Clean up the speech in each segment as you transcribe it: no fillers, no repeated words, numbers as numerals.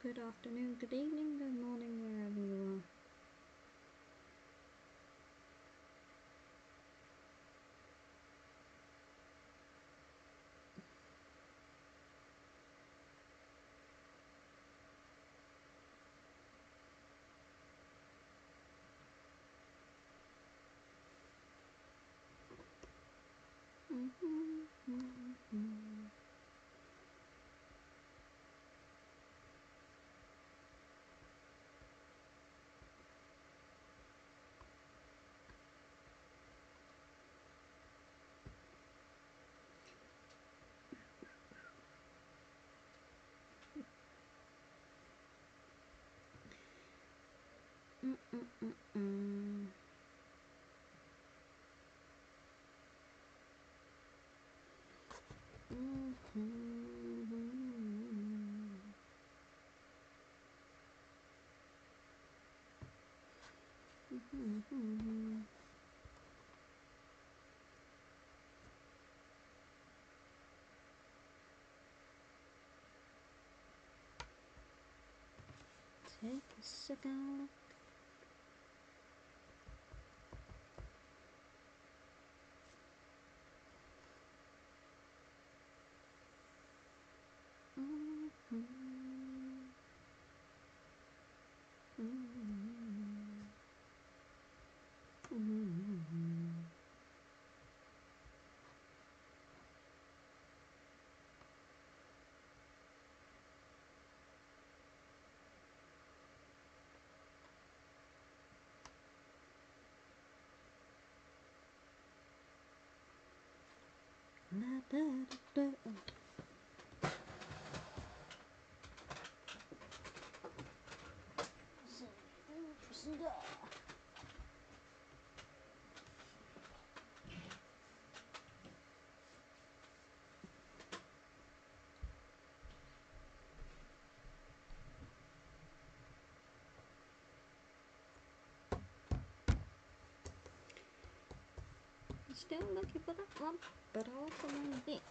Good afternoon, good evening, good morning, wherever you are. Take a second. La da da da. Still looking for that one, but I'll find it.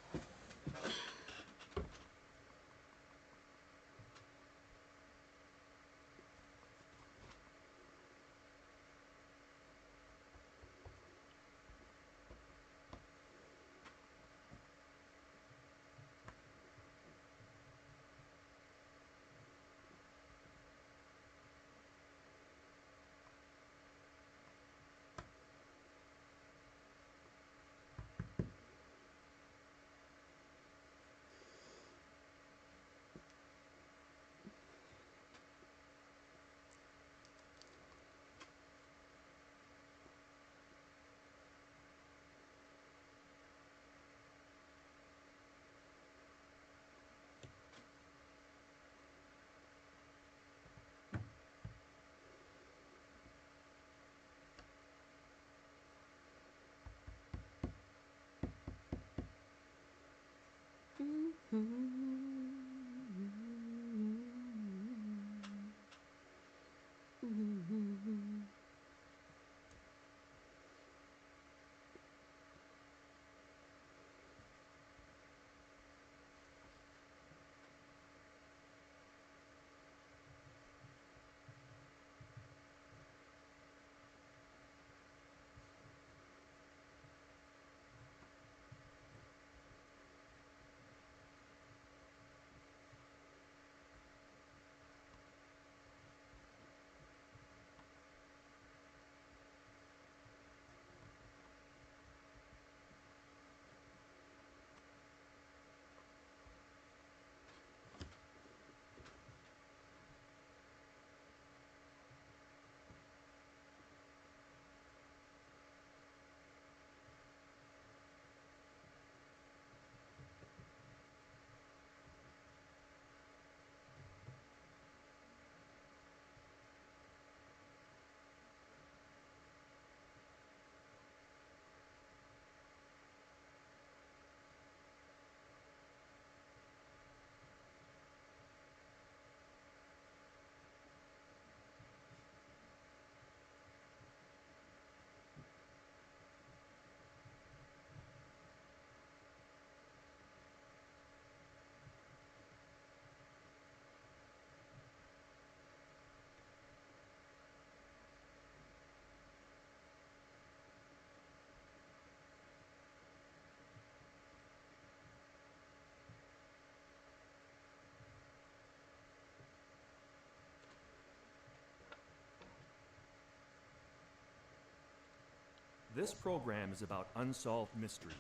This program is about unsolved mysteries.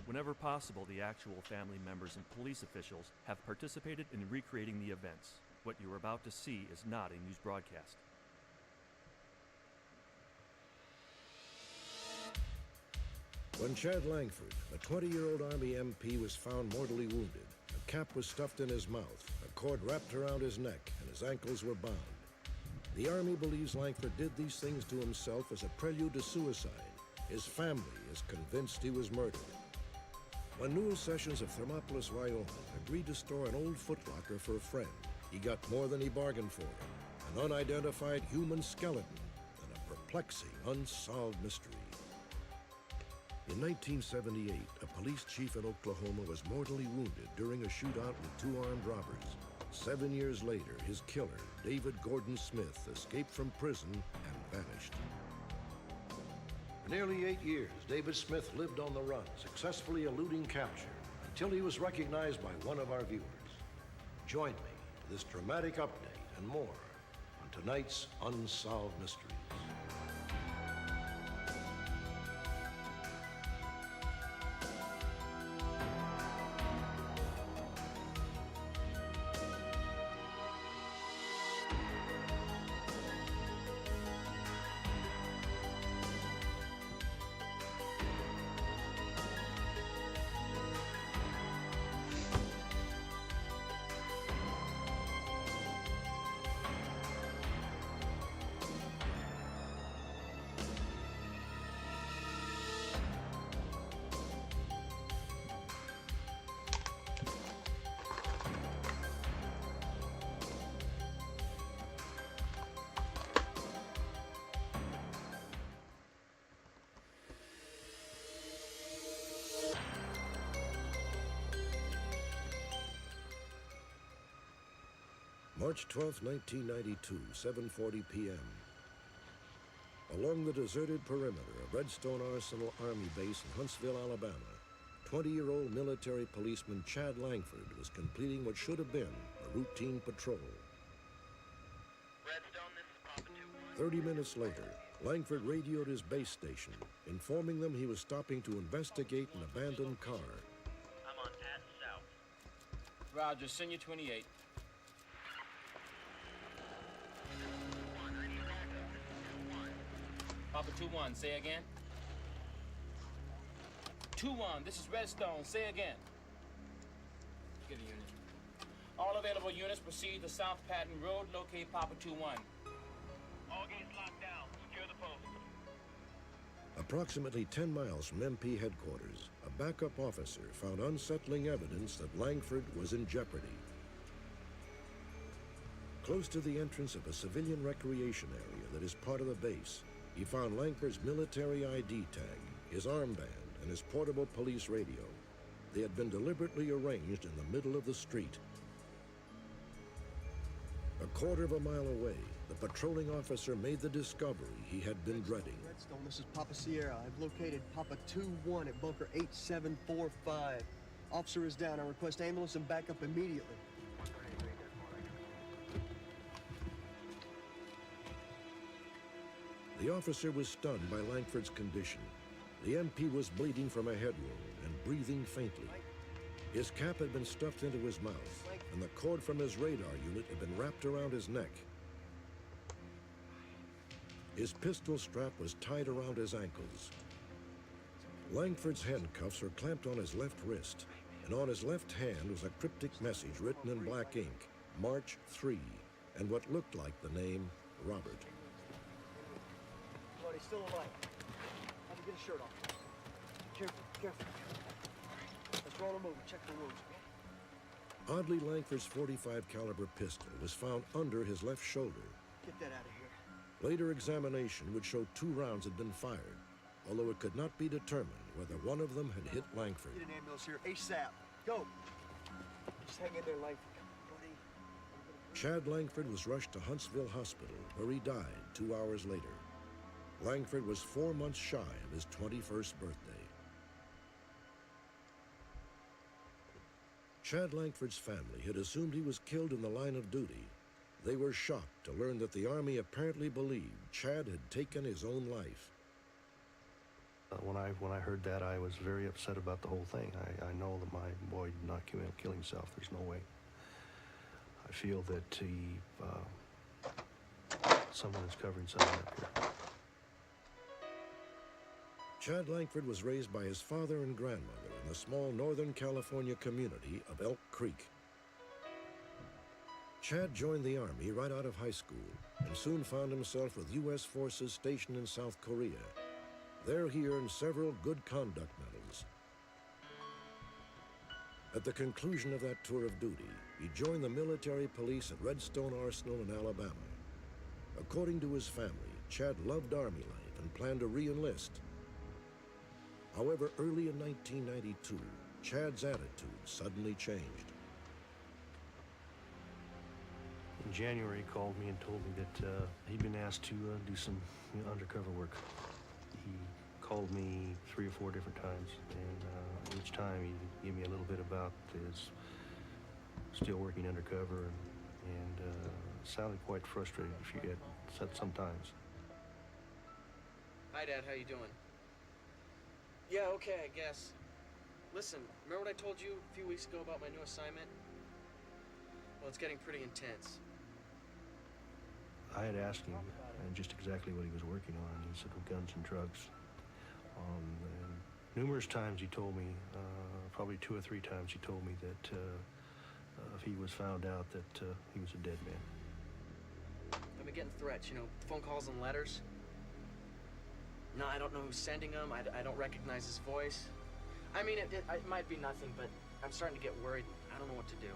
Whenever possible, the actual family members and police officials have participated in recreating the events. What you are about to see is not a news broadcast. When Chad Langford, a 20-year-old Army MP, was found mortally wounded, a cap was stuffed in his mouth, a cord wrapped around his neck, and his ankles were bound. The Army believes Langford did these things to himself as a prelude to suicide. His family is convinced he was murdered. When Newell Sessions of Thermopolis, Wyoming, agreed to store an old footlocker for a friend, he got more than he bargained for: an unidentified human skeleton and a perplexing, unsolved mystery. In 1978, a police chief in Oklahoma was mortally wounded during a shootout with two armed robbers. 7 years later, his killer, David Gordon Smith, escaped from prison and vanished. For nearly 8 years, David Smith lived on the run, successfully eluding capture, until he was recognized by one of our viewers. Join me for this dramatic update and more on tonight's Unsolved Mysteries. March 12, 1992, 7:40 p.m. Along the deserted perimeter of Redstone Arsenal Army Base in Huntsville, Alabama, 20-year-old military policeman Chad Langford was completing what should have been a routine patrol. Redstone, this is Papa 2-1. 30 minutes later, Langford radioed his base station, informing them he was stopping to investigate an abandoned car. I'm on path south. Roger, send you 28. Papa 2-1, say again. 2-1, this is Redstone, say again. Get a unit. All available units proceed to South Patton Road, locate Papa 2-1. All gates locked down. Secure the post. Approximately 10 miles from MP headquarters, a backup officer found unsettling evidence that Langford was in jeopardy. Close to the entrance of a civilian recreation area that is part of the base, he found Langford's military ID tag, his armband, and his portable police radio. They had been deliberately arranged in the middle of the street. A quarter of a mile away, the patrolling officer made the discovery he had been dreading. Redstone, this is Papa Sierra. I've located Papa 2-1 at bunker 8745. Officer is down. I request ambulance and backup immediately. The officer was stunned by Langford's condition. The MP was bleeding from a head wound and breathing faintly. His cap had been stuffed into his mouth, and the cord from his radar unit had been wrapped around his neck. His pistol strap was tied around his ankles. Langford's handcuffs were clamped on his left wrist, and on his left hand was a cryptic message written in black ink, March 3, and what looked like the name Robert. He's still alive. Have to get his shirt off. Careful, careful. Let's roll him over. Check the wounds. Oddly, Langford's .45 caliber pistol was found under his left shoulder. Get that out of here. Later examination would show 2 rounds had been fired, although it could not be determined whether one of them had hit Langford. Get an ambulance here ASAP. Go. Just hang in there, Langford. Buddy. Chad Langford was rushed to Huntsville Hospital, where he died 2 hours later. Langford was 4 months shy of his 21st birthday. Chad Langford's family had assumed he was killed in the line of duty. They were shocked to learn that the Army apparently believed Chad had taken his own life. When I heard that, I was very upset about the whole thing. I know that my boy did not kill himself. There's no way. I feel that someone is covering something up here. Chad Langford was raised by his father and grandmother in the small Northern California community of Elk Creek. Chad joined the Army right out of high school and soon found himself with U.S. forces stationed in South Korea. There he earned several good conduct medals. At the conclusion of that tour of duty, he joined the military police at Redstone Arsenal in Alabama. According to his family, Chad loved Army life and planned to re-enlist. However, early in 1992, Chad's attitude suddenly changed. In January, he called me and told me that he'd been asked to do some undercover work. He called me 3 or 4 different times, and each time he gave me a little bit about his still working undercover, and sounded quite frustrated sometimes. Hi, Dad. How you doing? Yeah, okay, I guess. Listen, remember what I told you a few weeks ago about my new assignment? Well, it's getting pretty intense. I had asked him just exactly what he was working on. He said, well, guns and drugs. And numerous times he told me, probably 2 or 3 times he told me that if he was found out that he was a dead man. I've been getting threats, phone calls and letters. No, I don't know who's sending them. I don't recognize his voice. I mean, it might be nothing, but I'm starting to get worried. I don't know what to do.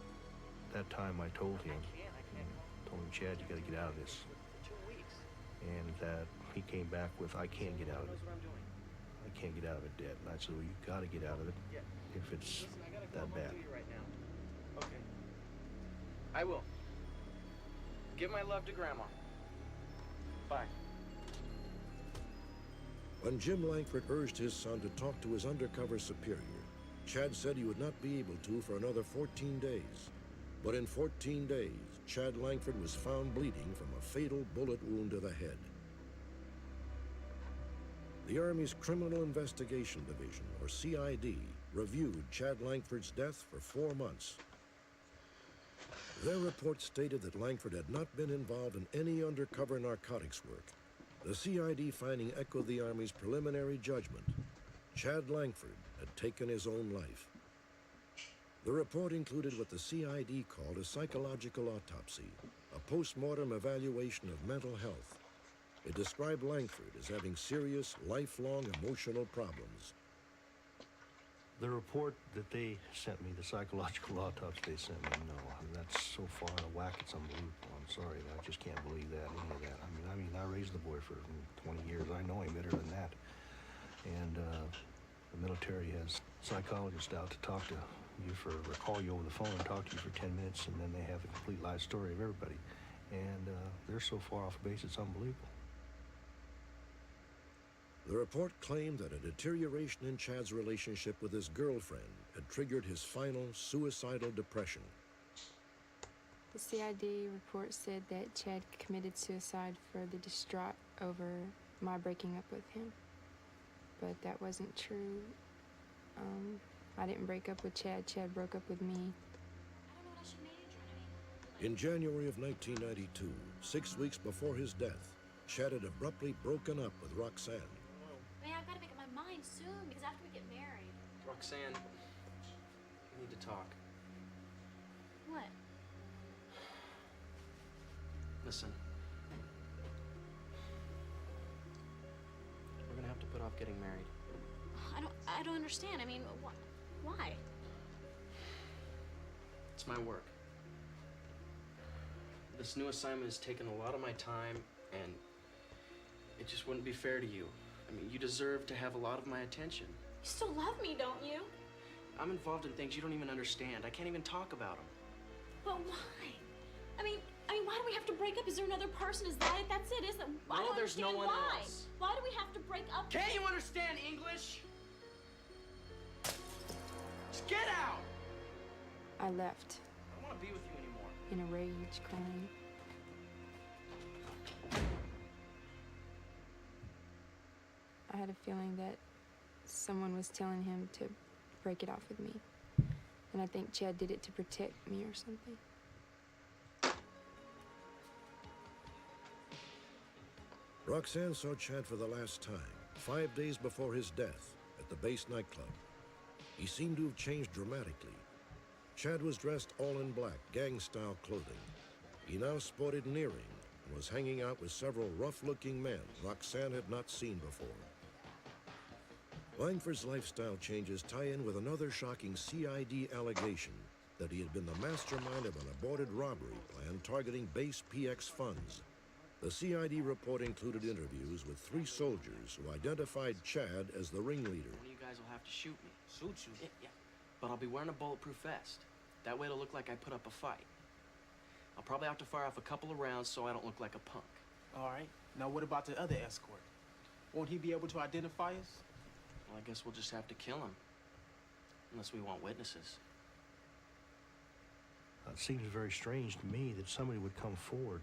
That time I told him, I can't. told him, Chad, you gotta get out of this. For 2 weeks. And that he came back with, I can't get out of it. Knows what I'm doing. I can't get out of it, Dad. And I said, well, you gotta get out of it Yeah. if it's Listen, I gotta go. that I'm bad. on duty right now. Okay. I will. Give my love to Grandma. Bye. When Jim Langford urged his son to talk to his undercover superior, Chad said he would not be able to for another 14 days. But in 14 days, Chad Langford was found bleeding from a fatal bullet wound to the head. The Army's Criminal Investigation Division, or CID, reviewed Chad Langford's death for 4 months. Their report stated that Langford had not been involved in any undercover narcotics work. The CID finding echoed the Army's preliminary judgment. Chad Langford had taken his own life. The report included what the CID called a psychological autopsy, a post-mortem evaluation of mental health. It described Langford as having serious, lifelong emotional problems. The report that they sent me, the psychological autopsy they sent me, no, that's so far out of whack, it's unbelievable. I'm sorry, I just can't believe that, any of that. I mean, I raised the boy for 20 years. I know him better than that. And the military has psychologists out to talk to you or call you over the phone and talk to you for 10 minutes, and then they have the complete life story of everybody. And they're so far off base, it's unbelievable. The report claimed that a deterioration in Chad's relationship with his girlfriend had triggered his final suicidal depression. The CID report said that Chad committed suicide further distraught over my breaking up with him. But that wasn't true. I didn't break up with Chad. Chad broke up with me. In January of 1992, 6 weeks before his death, Chad had abruptly broken up with Roxanne. Man, I've got to make up my mind soon because after we get married. Roxanne, we need to talk. What? Listen. We're gonna have to put off getting married. I don't understand. I mean, why? It's my work. This new assignment has taken a lot of my time, and it just wouldn't be fair to you. I mean, you deserve to have a lot of my attention. You still love me, don't you? I'm involved in things you don't even understand. I can't even talk about them. But why? I mean, why do we have to break up? Is there another person? Is that it? That's it, isn't it? I No, don't there's no understand one why. else. Why do we have to break up? Can't you understand English? Just get out! I left I don't want to be with you anymore. in a rage, crying. I had a feeling that someone was telling him to break it off with me. And I think Chad did it to protect me or something. Roxanne saw Chad for the last time, 5 days before his death, at the base nightclub. He seemed to have changed dramatically. Chad was dressed all in black, gang-style clothing. He now sported an earring and was hanging out with several rough-looking men Roxanne had not seen before. Langford's lifestyle changes tie in with another shocking CID allegation that he had been the mastermind of an aborted robbery plan targeting base PX funds. The CID report included interviews with 3 soldiers who identified Chad as the ringleader. One of you guys will have to shoot me. Shoot you? Yeah. But I'll be wearing a bulletproof vest. That way it'll look like I put up a fight. I'll probably have to fire off a couple of rounds so I don't look like a punk. All right. Now what about the other escort? Won't he be able to identify us? Well, I guess we'll just have to kill him. Unless we want witnesses. It seems very strange to me that somebody would come forward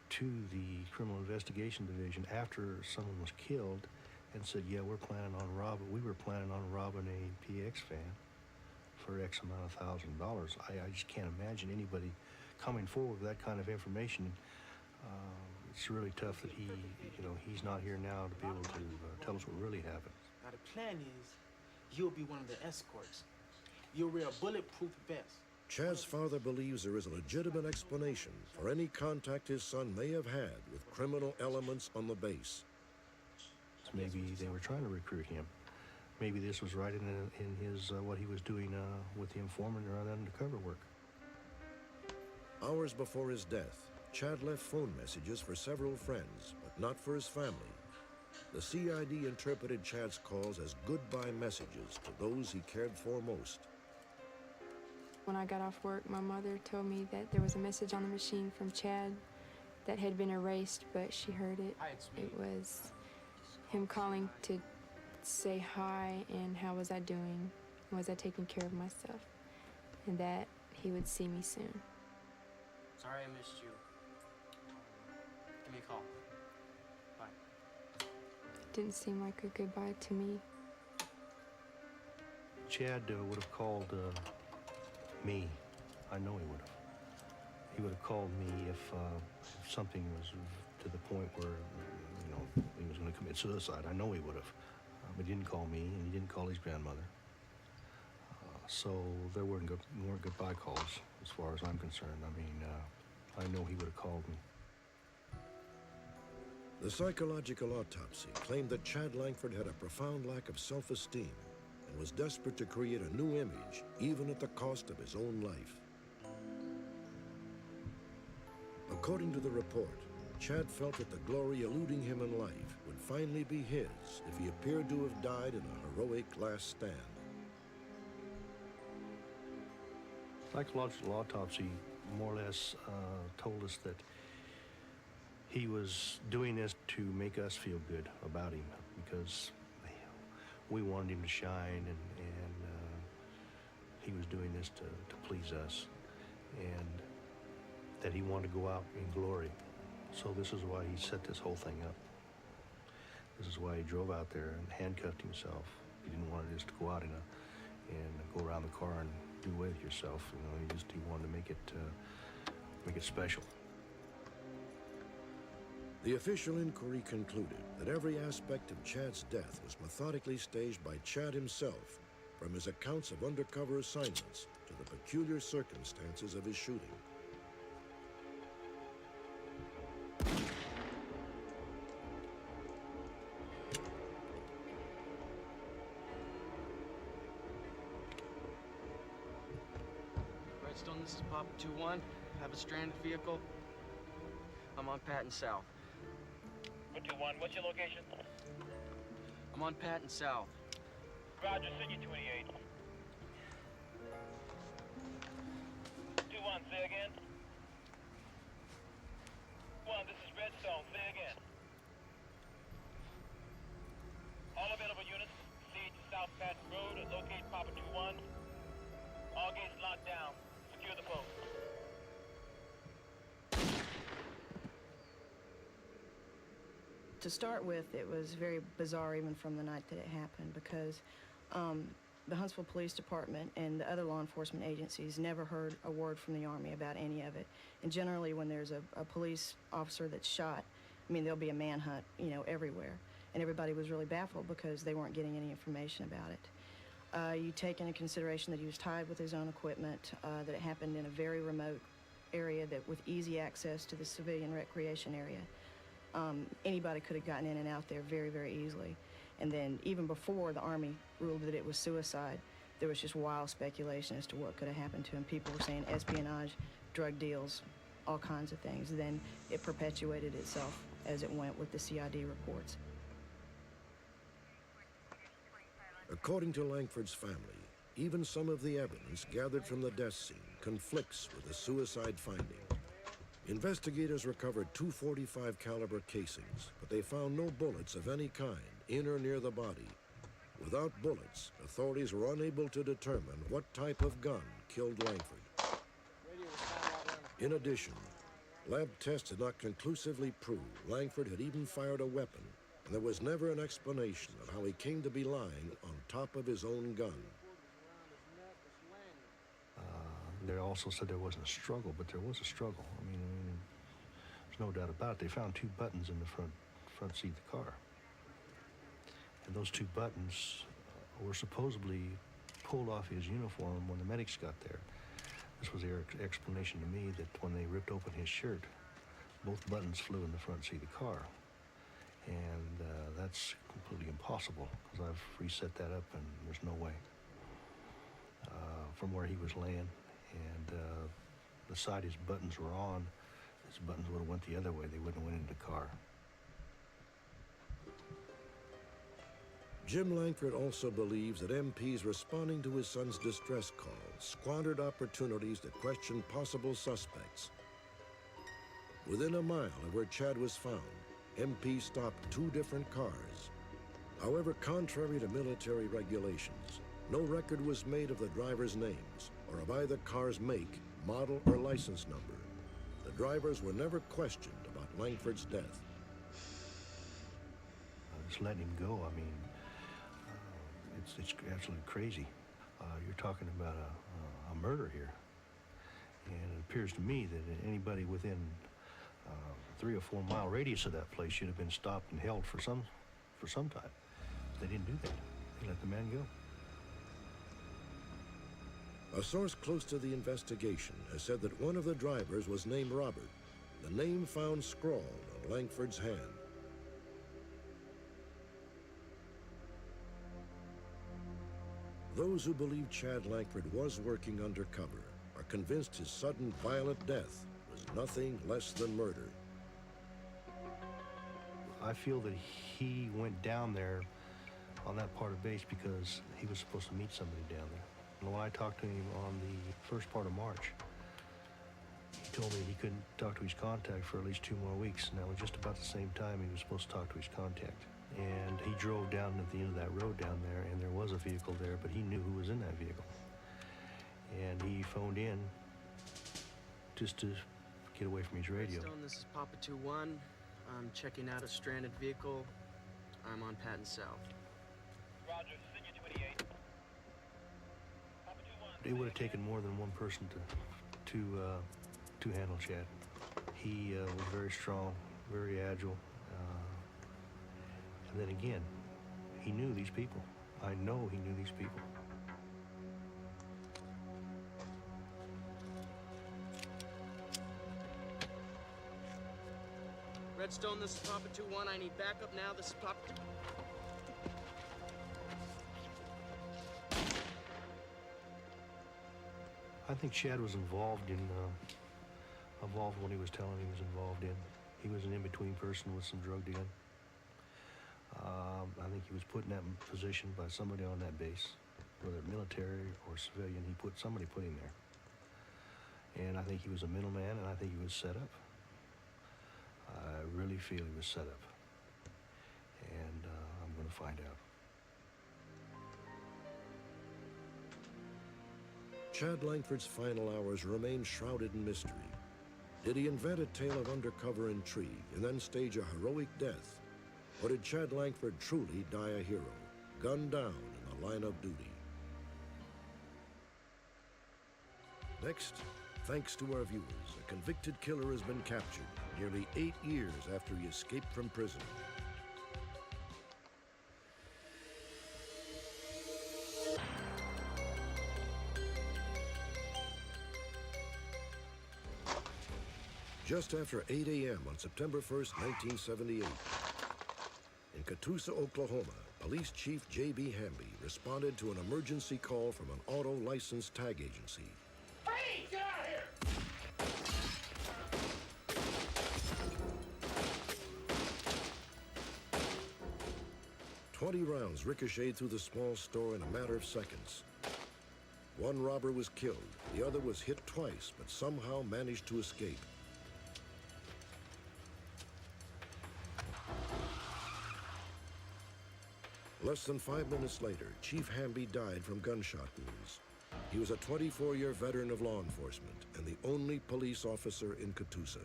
to the Criminal Investigation Division after someone was killed and said, yeah, we were planning on robbing a PX fan for X amount of $1,000. I just can't imagine anybody coming forward with that kind of information. It's really tough that he's not here now to be able to tell us what really happened. Now the plan is you'll be one of the escorts. You'll wear a bulletproof vest. Chad's father believes there is a legitimate explanation for any contact his son may have had with criminal elements on the base. Maybe they were trying to recruit him. Maybe this was right in his what he was doing with the informant or undercover work. Hours before his death, Chad left phone messages for several friends, but not for his family. The CID interpreted Chad's calls as goodbye messages to those he cared for most. When I got off work, my mother told me that there was a message on the machine from Chad that had been erased, but she heard it. It was him calling to say hi and how was I doing, was I taking care of myself, and that he would see me soon. Sorry I missed you. Give me a call. Bye. Didn't seem like a goodbye to me. Chad would have called me. I know he would have. He would have called me if something was to the point where, he was going to commit suicide. I know he would have. But he didn't call me, and he didn't call his grandmother. So there weren't goodbye calls, as far as I'm concerned. I mean, I know he would have called me. The psychological autopsy claimed that Chad Langford had a profound lack of self-esteem and was desperate to create a new image, even at the cost of his own life. According to the report, Chad felt that the glory eluding him in life would finally be his if he appeared to have died in a heroic last stand. Psychological autopsy more or less told us that he was doing this to make us feel good about him because we wanted him to shine, and he was doing this to please us, and that he wanted to go out in glory. So this is why he set this whole thing up. This is why he drove out there and handcuffed himself. He didn't want to just go out and go around the car and do away with yourself. He wanted to make it special. The official inquiry concluded that every aspect of Chad's death was methodically staged by Chad himself, from his accounts of undercover assignments to the peculiar circumstances of his shooting. Redstone, this is Papa 2-1. Have a stranded vehicle. I'm on Patton South. 2-1, what's your location? I'm on Patton South. Roger, send you 28. 2-1, say again. 1, this is Redstone, say again. All available units, proceed to South Patton Road and locate Papa 2-1. All gates locked down. Secure the post. to start with, it was very bizarre even from the night that it happened because the Huntsville Police Department and the other law enforcement agencies never heard a word from the Army about any of it. And generally when there's a police officer that's shot, I mean, there'll be a manhunt, you know, everywhere. And everybody was really baffled because they weren't getting any information about it. You take into consideration that he was tied with his own equipment, that it happened in a very remote area that with easy access to the civilian recreation area. Anybody could have gotten in and out there very, very easily. And then even before the Army ruled that it was suicide, there was just wild speculation as to what could have happened to him. People were saying espionage, drug deals, all kinds of things. Then it perpetuated itself as it went with the CID reports. According to Langford's family, even some of the evidence gathered from the death scene conflicts with the suicide finding. Investigators recovered two .45 caliber casings, but they found no bullets of any kind in or near the body. Without bullets, authorities were unable to determine what type of gun killed Langford. In addition, lab tests did not conclusively prove Langford had even fired a weapon, and there was never an explanation of how he came to be lying on top of his own gun. They also said there wasn't a struggle, but there was a struggle. I mean, there's no doubt about it. They found two buttons in the front seat of the car. And those two buttons were supposedly pulled off his uniform when the medics got there. This was their explanation to me that when they ripped open his shirt, both buttons flew in the front seat of the car. And that's completely impossible because I've reset that up and there's no way. From where he was laying and the side his buttons were on, his buttons would have went the other way. They wouldn't have went into the car. Jim Langford also believes that MPs responding to his son's distress call squandered opportunities to question possible suspects. Within a mile of where Chad was found, MPs stopped two different cars. However, contrary to military regulations, no record was made of the drivers' names or of either car's make, model, or license number. The drivers were never questioned about Langford's death. Just letting him go, I mean, it's absolutely crazy. You're talking about a murder here. And it appears to me that anybody within 3 or 4 mile radius of that place should have been stopped and held for some time. They didn't do that. They let the man go. A source close to the investigation has said that one of the drivers was named Robert, the name found scrawled on Langford's hand. Those who believe Chad Langford was working undercover are convinced his sudden violent death was nothing less than murder. I feel that he went down there on that part of base because he was supposed to meet somebody down there. And when I talked to him on the first part of March, he told me he couldn't talk to his contact for at least 2 more weeks. And that was just about the same time he was supposed to talk to his contact. And he drove down at the end of that road down there, and there was a vehicle there, but he knew who was in that vehicle. And he phoned in just to get away from his radio. Redstone, this is Papa 2-1. I'm checking out a stranded vehicle. I'm on Patton South. Roger, Senior 28. Papa 2-1. It would have taken more than one person to handle Chad. He was very strong, very agile. And then again, he knew these people. I know he knew these people. Redstone, this is Papa 2-1. I need backup now. This is Papa 2. I think Chad was involved when he was telling he was involved in. He was an in-between person with some drug dealing. I think he was put in that position by somebody on that base, whether military or civilian. Somebody put him there. And I think he was a middleman, and I think he was set up. I really feel he was set up. And I'm going to find out. Chad Langford's final hours remain shrouded in mystery. Did he invent a tale of undercover intrigue and then stage a heroic death? Or did Chad Langford truly die a hero, gunned down in the line of duty? Next, thanks to our viewers, a convicted killer has been captured nearly 8 years after he escaped from prison. Just after 8 a.m. on September 1st, 1978, in Catoosa, Oklahoma, Police Chief J.B. Hamby responded to an emergency call from an auto license tag agency. Hey, get out of here! 20 rounds ricocheted through the small store in a matter of seconds. One robber was killed, the other was hit twice, but somehow managed to escape. Less than 5 minutes later, Chief Hamby died from gunshot wounds. He was a 24-year veteran of law enforcement and the only police officer in Catoosa.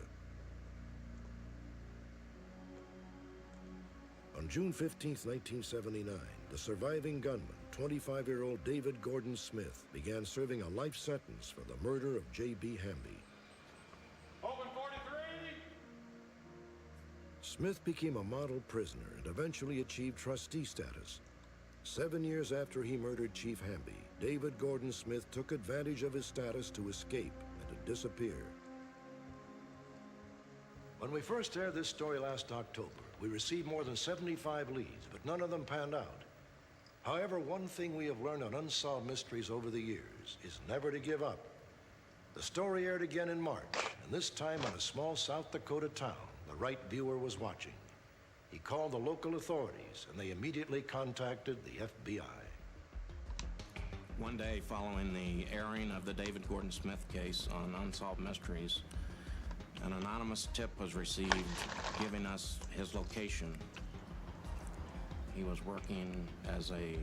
On June 15, 1979, the surviving gunman, 25-year-old David Gordon Smith, began serving a life sentence for the murder of J.B. Hamby. Open 43! Smith became a model prisoner and eventually achieved trustee status. 7 years after he murdered Chief Hamby, David Gordon Smith took advantage of his status to escape and to disappear. When we first aired this story last October, we received more than 75 leads, but none of them panned out. However, one thing we have learned on Unsolved Mysteries over the years is never to give up. The story aired again in March, and this time on a small South Dakota town the right viewer was watching. He called the local authorities, and they immediately contacted the FBI. One day following the airing of the David Gordon Smith case on Unsolved Mysteries, an anonymous tip was received giving us his location. He was working as a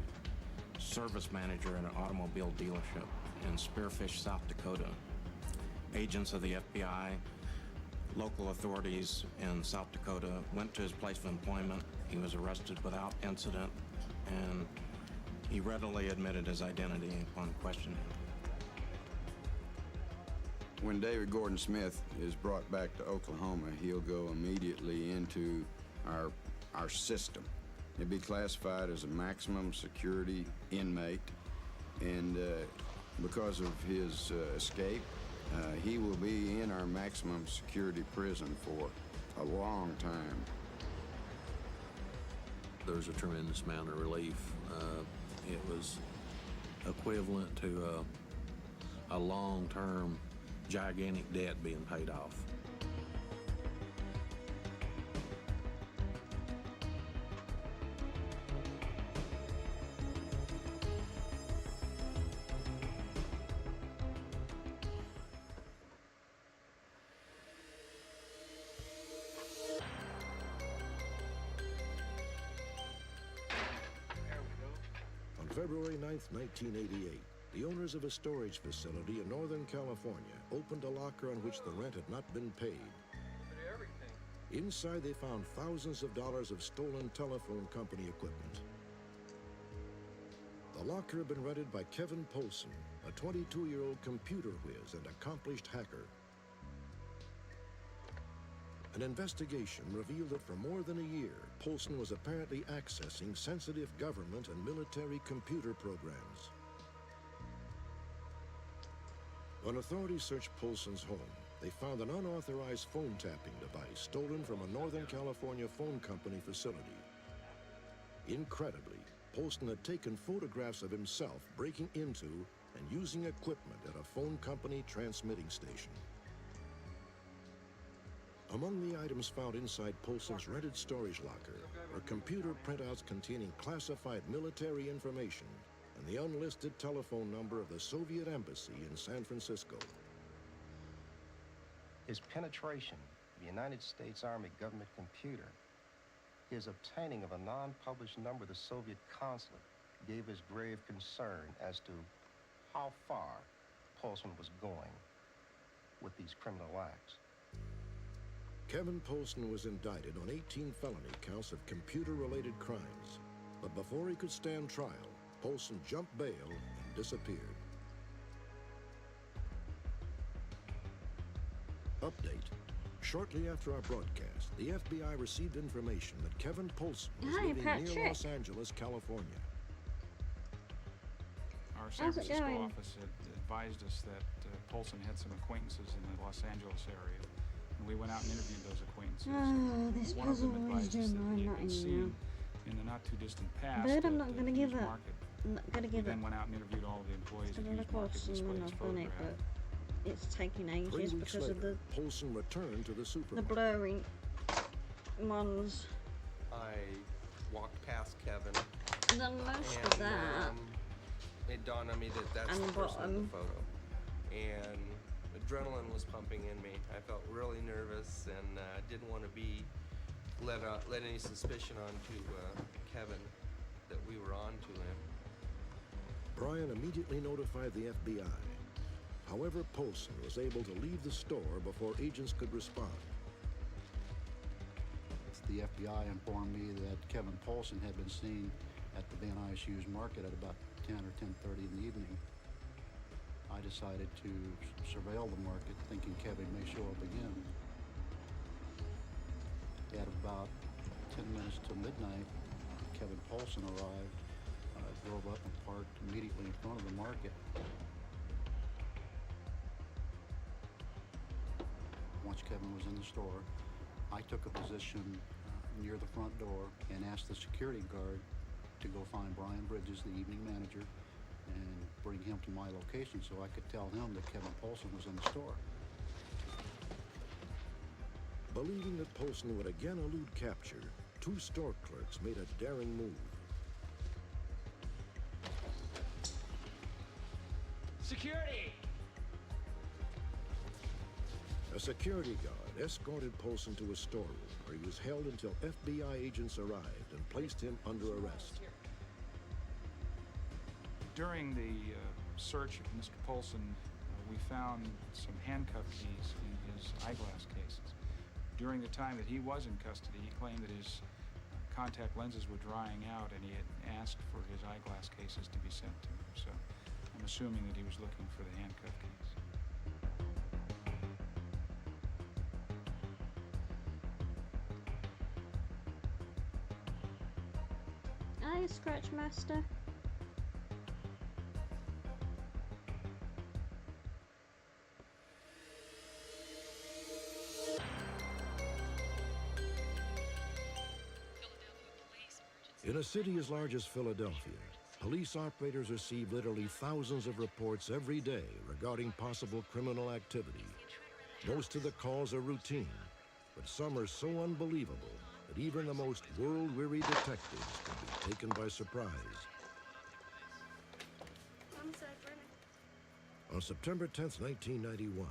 service manager at an automobile dealership in Spearfish, South Dakota. Agents of the FBI, local authorities in South Dakota went to his place of employment. He was arrested without incident, and he readily admitted his identity upon questioning. When David Gordon Smith is brought back to Oklahoma, he'll go immediately into our system. He'll be classified as a maximum security inmate, and because of his escape, he will be in our maximum security prison for a long time. There's a tremendous amount of relief. It was equivalent to a long-term gigantic debt being paid off. On February 9th, 1988, the owners of a storage facility in Northern California opened a locker on which the rent had not been paid. Inside, they found thousands of dollars of stolen telephone company equipment. The locker had been rented by Kevin Polson, a 22-year-old computer whiz and accomplished hacker. An investigation revealed that for more than a year, Polson was apparently accessing sensitive government and military computer programs. When authorities searched Polson's home, they found an unauthorized phone tapping device stolen from a Northern California phone company facility. Incredibly, Polson had taken photographs of himself breaking into and using equipment at a phone company transmitting station. Among the items found inside Polson's rented storage locker were computer printouts containing classified military information and the unlisted telephone number of the Soviet embassy in San Francisco. His penetration of the United States Army government computer, his obtaining of a non-published number of the Soviet consulate gave us grave concern as to how far Polson was going with these criminal acts. Kevin Polson was indicted on 18 felony counts of computer-related crimes. But before he could stand trial, Polson jumped bail and disappeared. Update. Shortly after our broadcast, the FBI received information that Kevin Polson was Hi, living Patrick. near Los Angeles, California. Our San How's it Francisco going? office had advised us that Polson had some acquaintances in the Los Angeles area, and we went out and interviewed those acquaintances. Oh, this One of them puzzle is advised us doing that he had not been in seen now. in the not-too-distant past But I'm at not gonna give Hughes up. Market. I'm not gonna We give then up. went out and interviewed all of the employees at And Hughes of Market course, and displayed I've his done it, photograph. but it's taking 3 ages weeks because of later, the Polson returned to the supermarket. blurring ones. I walked past Kevin. Done most and, of that. It dawned on me that that's And the the person in the bottom. photo. And adrenaline was pumping in me. I felt really nervous and didn't want to be let any suspicion onto Kevin that we were on to him. Brian immediately notified the FBI. However, Polson was able to leave the store before agents could respond. The FBI informed me that Kevin Polson had been seen at the Van Nuys Hughes Market at about 10 or 10:30 in the evening. I decided to surveil the market, thinking Kevin may show up again. At about 10 minutes till midnight, Kevin Polson arrived, drove up and parked immediately in front of the market. Once Kevin was in the store, I took a position near the front door and asked the security guard to go find Brian Bridges, the evening manager, and bring him to my location so I could tell him that Kevin Polson was in the store. Believing that Polson would again elude capture, 2 store clerks made a daring move. Security! A security guard escorted Polson to a storeroom where he was held until FBI agents arrived and placed him under arrest. During the search of Mr. Polson, we found some handcuff keys in his eyeglass cases. During the time that he was in custody, he claimed that his contact lenses were drying out and he had asked for his eyeglass cases to be sent to him. So I'm assuming that he was looking for the handcuff keys. Hi, Scratch Master. In a city as large as Philadelphia, police operators receive literally thousands of reports every day regarding possible criminal activity. Most of the calls are routine, but some are so unbelievable that even the most world-weary detectives can be taken by surprise. On September 10th, 1991,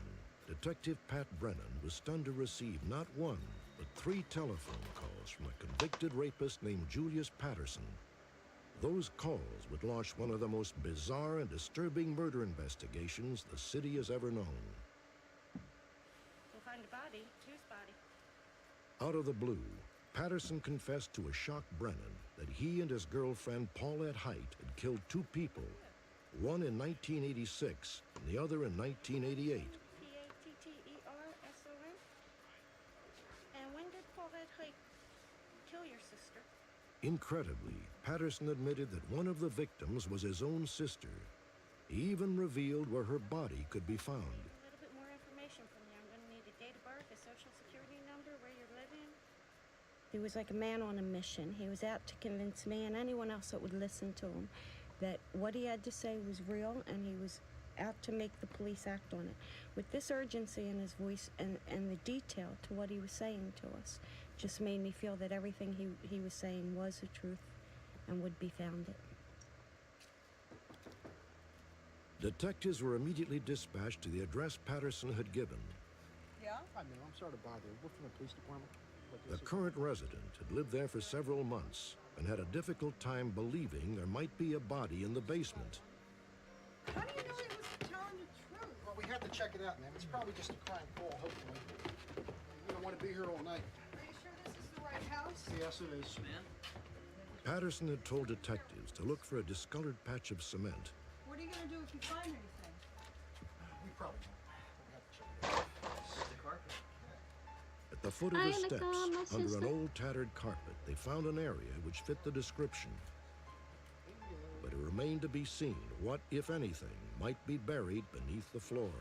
Detective Pat Brennan was stunned to receive not one, but 3 telephone calls from a convicted rapist named Julius Patterson. Those calls would launch one of the most bizarre and disturbing murder investigations the city has ever known. We'll find a body. Whose body? Out of the blue, Patterson confessed to a shocked Brennan that he and his girlfriend Paulette Height had killed 2 people, one in 1986 and the other in 1988. Patterson? And when did Paulette Height kill your sister? Incredibly, Patterson admitted that one of the victims was his own sister. He even revealed where her body could be found. A little bit more information from you. I'm going to need a date of birth, a social security number, where you're living. He was like a man on a mission. He was out to convince me and anyone else that would listen to him that what he had to say was real, and he was out to make the police act on it. With this urgency in his voice and the detail to what he was saying to us, just made me feel that everything he was saying was the truth and would be founded. Detectives were immediately dispatched to the address Patterson had given. Yeah? Hi, ma'am. I'm sorry to bother you. We're from the police department. The current resident had lived there for several months and had a difficult time believing there might be a body in the basement. How do you know he was telling the truth? Well, we have to check it out, ma'am. It's probably just a crying fool, hopefully. You don't want to be here all night. Are you sure this is the right house? Yes, it is. Patterson had told detectives to look for a discolored patch of cement. What are you gonna do if you find anything? We probably won't. At the foot of the steps, under an old tattered carpet, they found an area which fit the description. But it remained to be seen what, if anything, might be buried beneath the floor.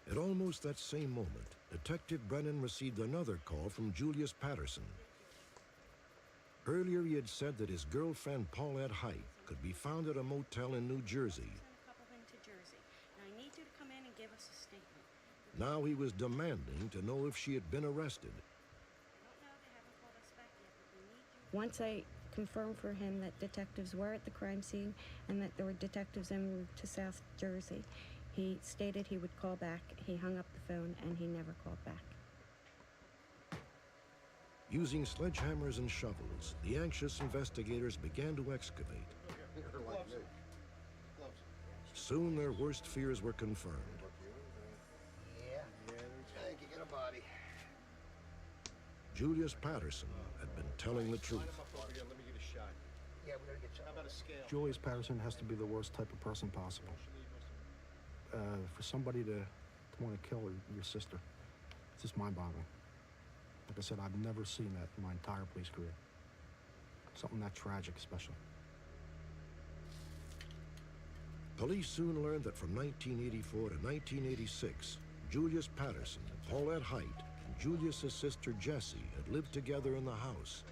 At almost that same moment, Detective Brennan received another call from Julius Patterson. Earlier, he had said that his girlfriend, Paulette Height, could be found at a motel in New Jersey. A couple into Jersey. And I need you to come in and give us a statement. Now he was demanding to know if she had been arrested. Once I confirmed for him that detectives were at the crime scene and that there were detectives en route to South Jersey, he stated he would call back. He hung up the phone and he never called back. Using sledgehammers and shovels, the anxious investigators began to excavate. Soon their worst fears were confirmed. Yeah. Thank you. Get a body. Julius Patterson had been telling the truth. Let me get a shot. Yeah, we're gonna get you. How about a scale? Julius Patterson has to be the worst type of person possible. For somebody to want to kill your sister, it's just mind-boggling. Like I said, I've never seen that in my entire police career. Something that tragic, especially. Police soon learned that from 1984 to 1986, Julius Patterson, Paulette Height, and Julius's sister Jessie had lived together in the house.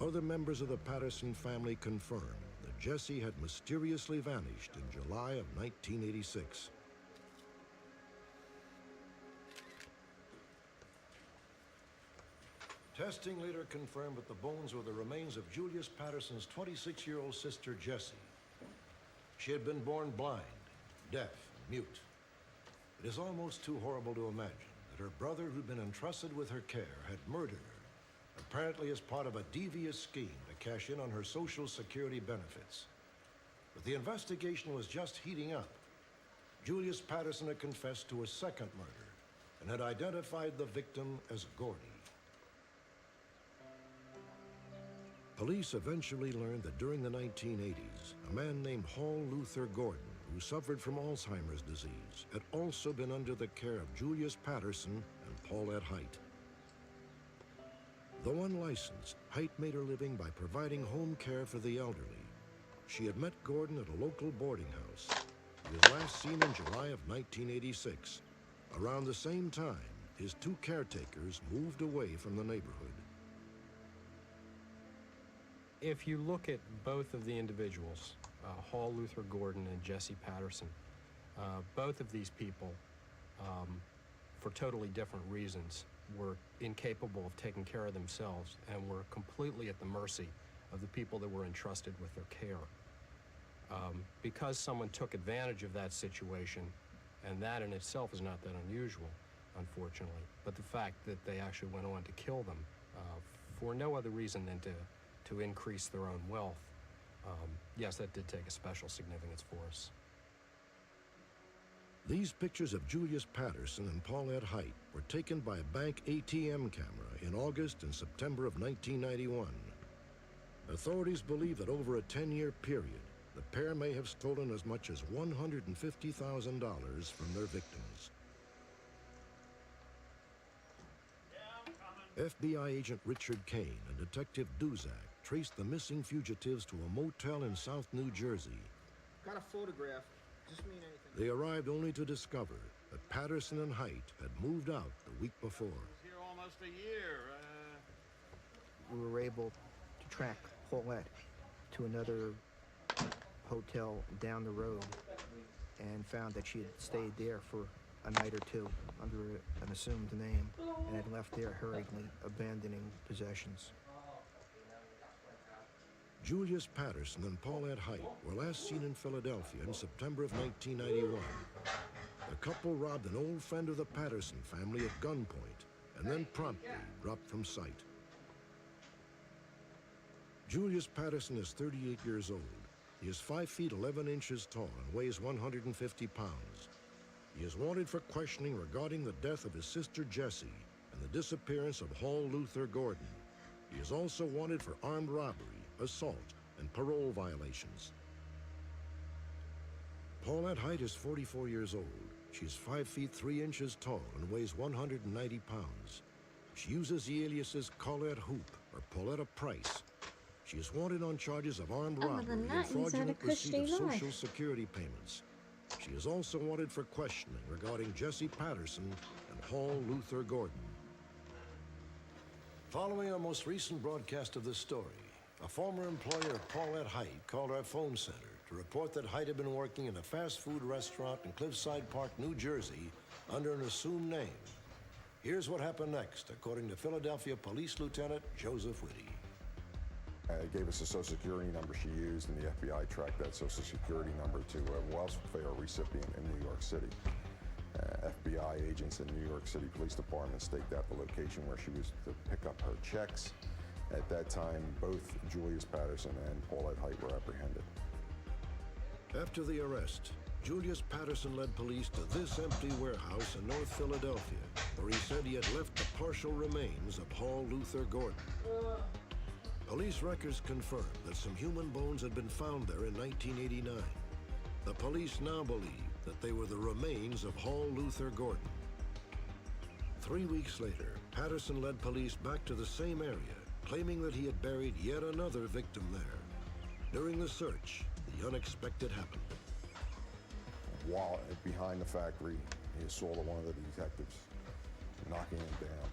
Other members of the Patterson family confirmed that Jessie had mysteriously vanished in July of 1986. Testing later confirmed that the bones were the remains of Julius Patterson's 26-year-old sister, Jessie. She had been born blind, deaf, and mute. It is almost too horrible to imagine that her brother, who'd been entrusted with her care, had murdered her, apparently as part of a devious scheme to cash in on her Social Security benefits. But the investigation was just heating up. Julius Patterson had confessed to a second murder and had identified the victim as Gordy. Police eventually learned that during the 1980s, a man named Hall Luther Gordon, who suffered from Alzheimer's disease, had also been under the care of Julius Patterson and Paulette Height. Though unlicensed, Height made her living by providing home care for the elderly. She had met Gordon at a local boarding house. He was last seen in July of 1986. Around the same time, his two caretakers moved away from the neighborhood. If you look at both of the individuals, Hall Luther Gordon and Jessie Patterson, both of these people, for totally different reasons, were incapable of taking care of themselves and were completely at the mercy of the people that were entrusted with their care. Because someone took advantage of that situation, and that in itself is not that unusual, unfortunately, but the fact that they actually went on to kill them for no other reason than to increase their own wealth, yes, that did take a special significance for us. These pictures of Julius Patterson and Paulette Height were taken by a bank ATM camera in August and September of 1991. Authorities believe that over a 10-year period, the pair may have stolen as much as $150,000 from their victims. FBI agent Richard Kane and Detective Duzak traced the missing fugitives to a motel in South New Jersey. Got a photograph. Just mean anything. They arrived only to discover that Patterson and Height had moved out the week before. Here almost a year. We were able to track Paulette to another hotel down the road and found that she had stayed there for a night or two under an assumed name and had left there hurriedly, abandoning possessions. Julius Patterson and Paulette Height were last seen in Philadelphia in September of 1991. The couple robbed an old friend of the Patterson family at gunpoint and then promptly dropped from sight. Julius Patterson is 38 years old. He is 5 feet 11 inches tall and weighs 150 pounds. He is wanted for questioning regarding the death of his sister Jessie and the disappearance of Hall Luther Gordon. He is also wanted for armed robbery, assault, and parole violations. Paulette Height is 44 years old. She is 5 feet 3 inches tall and weighs 190 pounds. She uses the aliases Colette Hoop or Pauletta Price. She is wanted on charges of armed Other robbery than and that, he's had a fraudulent receipt of cushy life. Social Security payments. She is also wanted for questioning regarding Jesse Patterson and Hall Luther Gordon. Following our most recent broadcast of this story, a former employer of Paulette Height called our phone center to report that Height had been working in a fast food restaurant in Cliffside Park, New Jersey, under an assumed name. Here's what happened next, according to Philadelphia Police Lieutenant Joseph Whitty. It gave us a Social Security number she used, and the FBI tracked that Social Security number to a welfare recipient in New York City. FBI agents in New York City Police Department staked out the location where she was to pick up her checks. At that time, both Julius Patterson and Paulette Height were apprehended. After the arrest, Julius Patterson led police to this empty warehouse in North Philadelphia, where he said he had left the partial remains of Hall Luther Gordon. Police records confirmed that some human bones had been found there in 1989. The police now believe that they were the remains of Hall Luther Gordon. 3 weeks later, Patterson led police back to the same area, claiming that he had buried yet another victim there. During the search, the unexpected happened. While behind the factory, he saw one of the detectives knocking him down,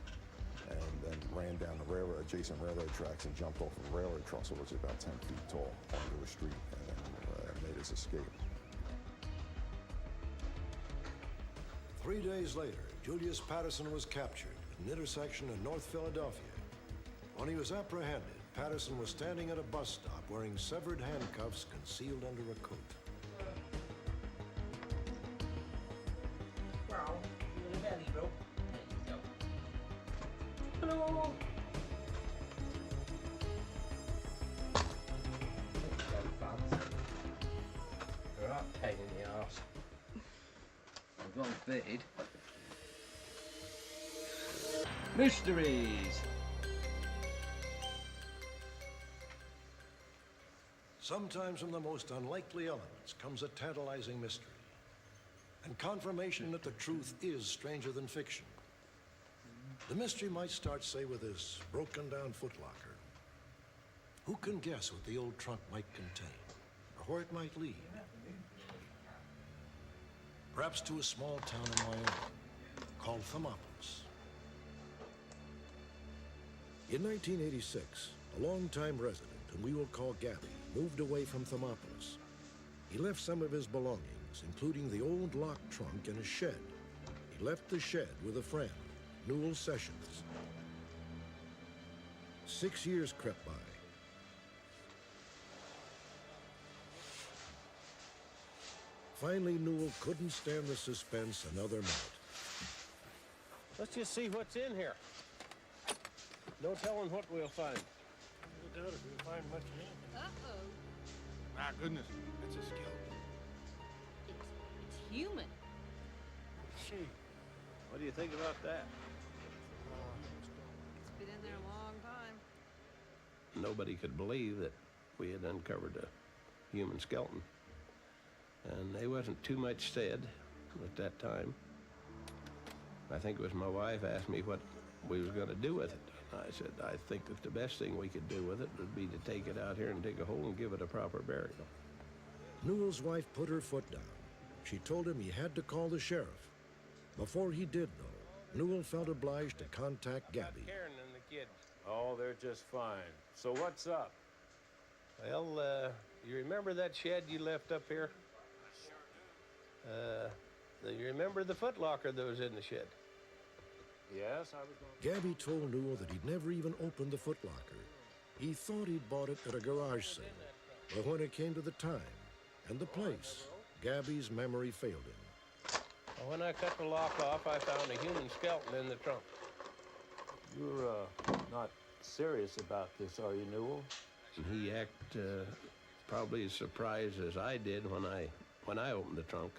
and then ran down the adjacent railroad tracks and jumped off a railroad trestle, which is about 10 feet tall, onto a street, and then made his escape. 3 days later, Julius Patterson was captured at an intersection in North Philadelphia. When he was apprehended, Patterson was standing at a bus stop wearing severed handcuffs concealed under a coat. Wow, little belly, bro. There you go. Hello. Right, pain in the arse. I'm well fitted. Mysteries! Sometimes from the most unlikely elements comes a tantalizing mystery, and confirmation that the truth is stranger than fiction. The mystery might start, say, with this broken-down footlocker. Who can guess what the old trunk might contain, or where it might lead? Perhaps to a small town in Wyoming called Thermopolis. In 1986, a longtime resident, whom we will call Gabby, moved away from Thermopolis. He left some of his belongings, including the old locked trunk in a shed. He left the shed with a friend, Newell Sessions. 6 years crept by. Finally, Newell couldn't stand the suspense another minute. Let's just see what's in here. No telling what we'll find. No doubt if we find much in it. Uh-oh. My goodness, that's a skeleton. It's human. Gee, what do you think about that? It's been in there a long time. Nobody could believe that we had uncovered a human skeleton. And there wasn't too much said at that time. I think it was my wife asked me what we was going to do with it. I said, I think that the best thing we could do with it would be to take it out here and dig a hole and give it a proper burial. Newell's wife put her foot down. She told him he had to call the sheriff. Before he did, though, Newell felt obliged to contact Gabby. Karen and the kids. Oh, they're just fine. So what's up? Well, you remember that shed you left up here? You remember the footlocker that was in the shed? Yes, I was going. Gabby told Newell that he'd never even opened the footlocker. He thought he'd bought it at a garage sale. But when it came to the time and the place, Gabby's memory failed him. Well, when I cut the lock off, I found a human skeleton in the trunk. You're not serious about this, are you, Newell? He acted probably as surprised as I did when I opened the trunk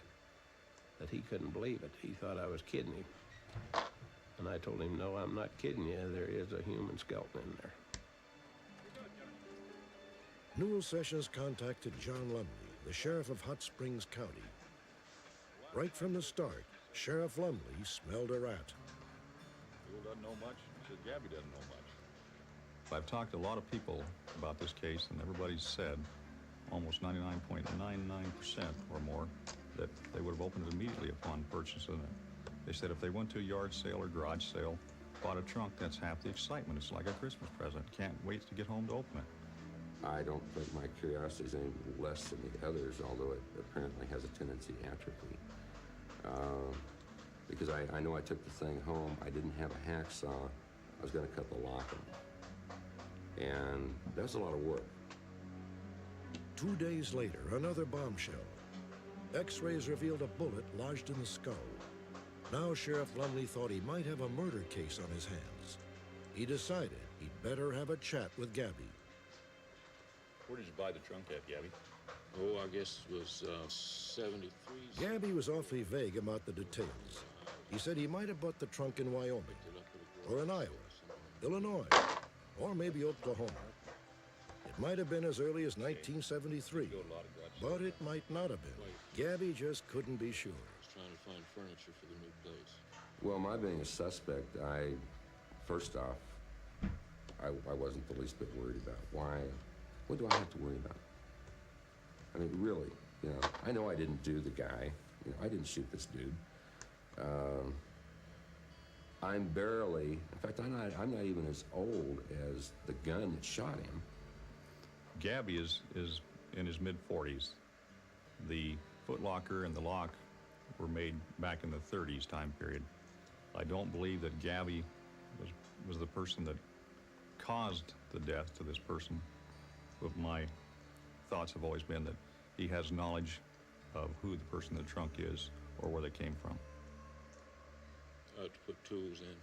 that he couldn't believe it. He thought I was kidding him. And I told him, no, I'm not kidding you. There is a human skeleton in there. Newell Sessions contacted John Lumley, the sheriff of Hot Springs County. Right from the start, Sheriff Lumley smelled a rat. Newell doesn't know much. He said Gabby doesn't know much. I've talked to a lot of people about this case, and everybody's said, almost 99.99% or more, that they would have opened it immediately upon purchasing it. They said if they went to a yard sale or garage sale, bought a trunk, that's half the excitement. It's like a Christmas present. Can't wait to get home to open it. I don't think my curiosity is any less than the others, although it apparently has a tendency to atrophy. Because I know I took the thing home. I didn't have a hacksaw. I was going to cut the lock off. And that was a lot of work. 2 days later, another bombshell. X-rays revealed a bullet lodged in the skull. Now Sheriff Lumley thought he might have a murder case on his hands. He decided he'd better have a chat with Gabby. Where did you buy the trunk at, Gabby? Oh, I guess it was 73. Gabby was awfully vague about the details. He said he might have bought the trunk in Wyoming, or in Iowa, Illinois, or maybe Oklahoma. It might have been as early as 1973, but it might not have been. Gabby just couldn't be sure. Trying to find furniture for the new place. Well, my being a suspect, first off, I wasn't the least bit worried about. Why? What do I have to worry about? I mean, really, I know I didn't do the guy. I didn't shoot this dude. I'm barely, in fact, I'm not even as old as the gun that shot him. Gabby is in his mid-40s. The footlocker and the lock were made back in the 30s time period. I don't believe that Gabby was the person that caused the death to this person, but my thoughts have always been that he has knowledge of who the person in the trunk is or where they came from. To put tools in.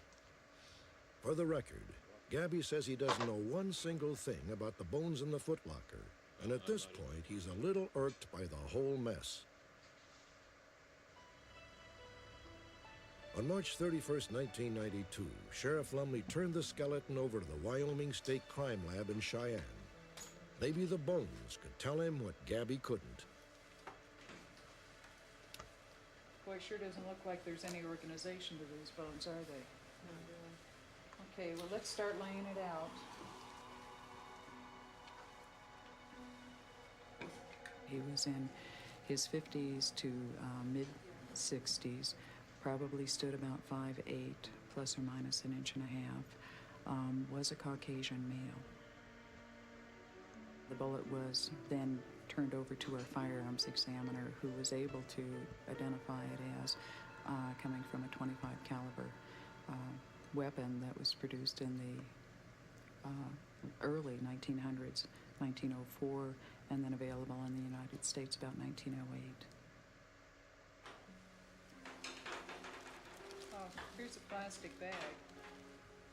For the record, Gabby says he doesn't know one single thing about the bones in the footlocker, and at this point, he's a little irked by the whole mess. On March 31st, 1992, Sheriff Lumley turned the skeleton over to the Wyoming State Crime Lab in Cheyenne. Maybe the bones could tell him what Gabby couldn't. Boy, it sure doesn't look like there's any organization to these bones, are they? Okay, well, let's start laying it out. He was in his 50s to mid-60s, probably stood about 5'8", plus or minus an inch and a half, was a Caucasian male. The bullet was then turned over to our firearms examiner, who was able to identify it as coming from a .25 caliber weapon that was produced in the early 1900s, 1904, and then available in the United States about 1908. Oh, here's a plastic bag.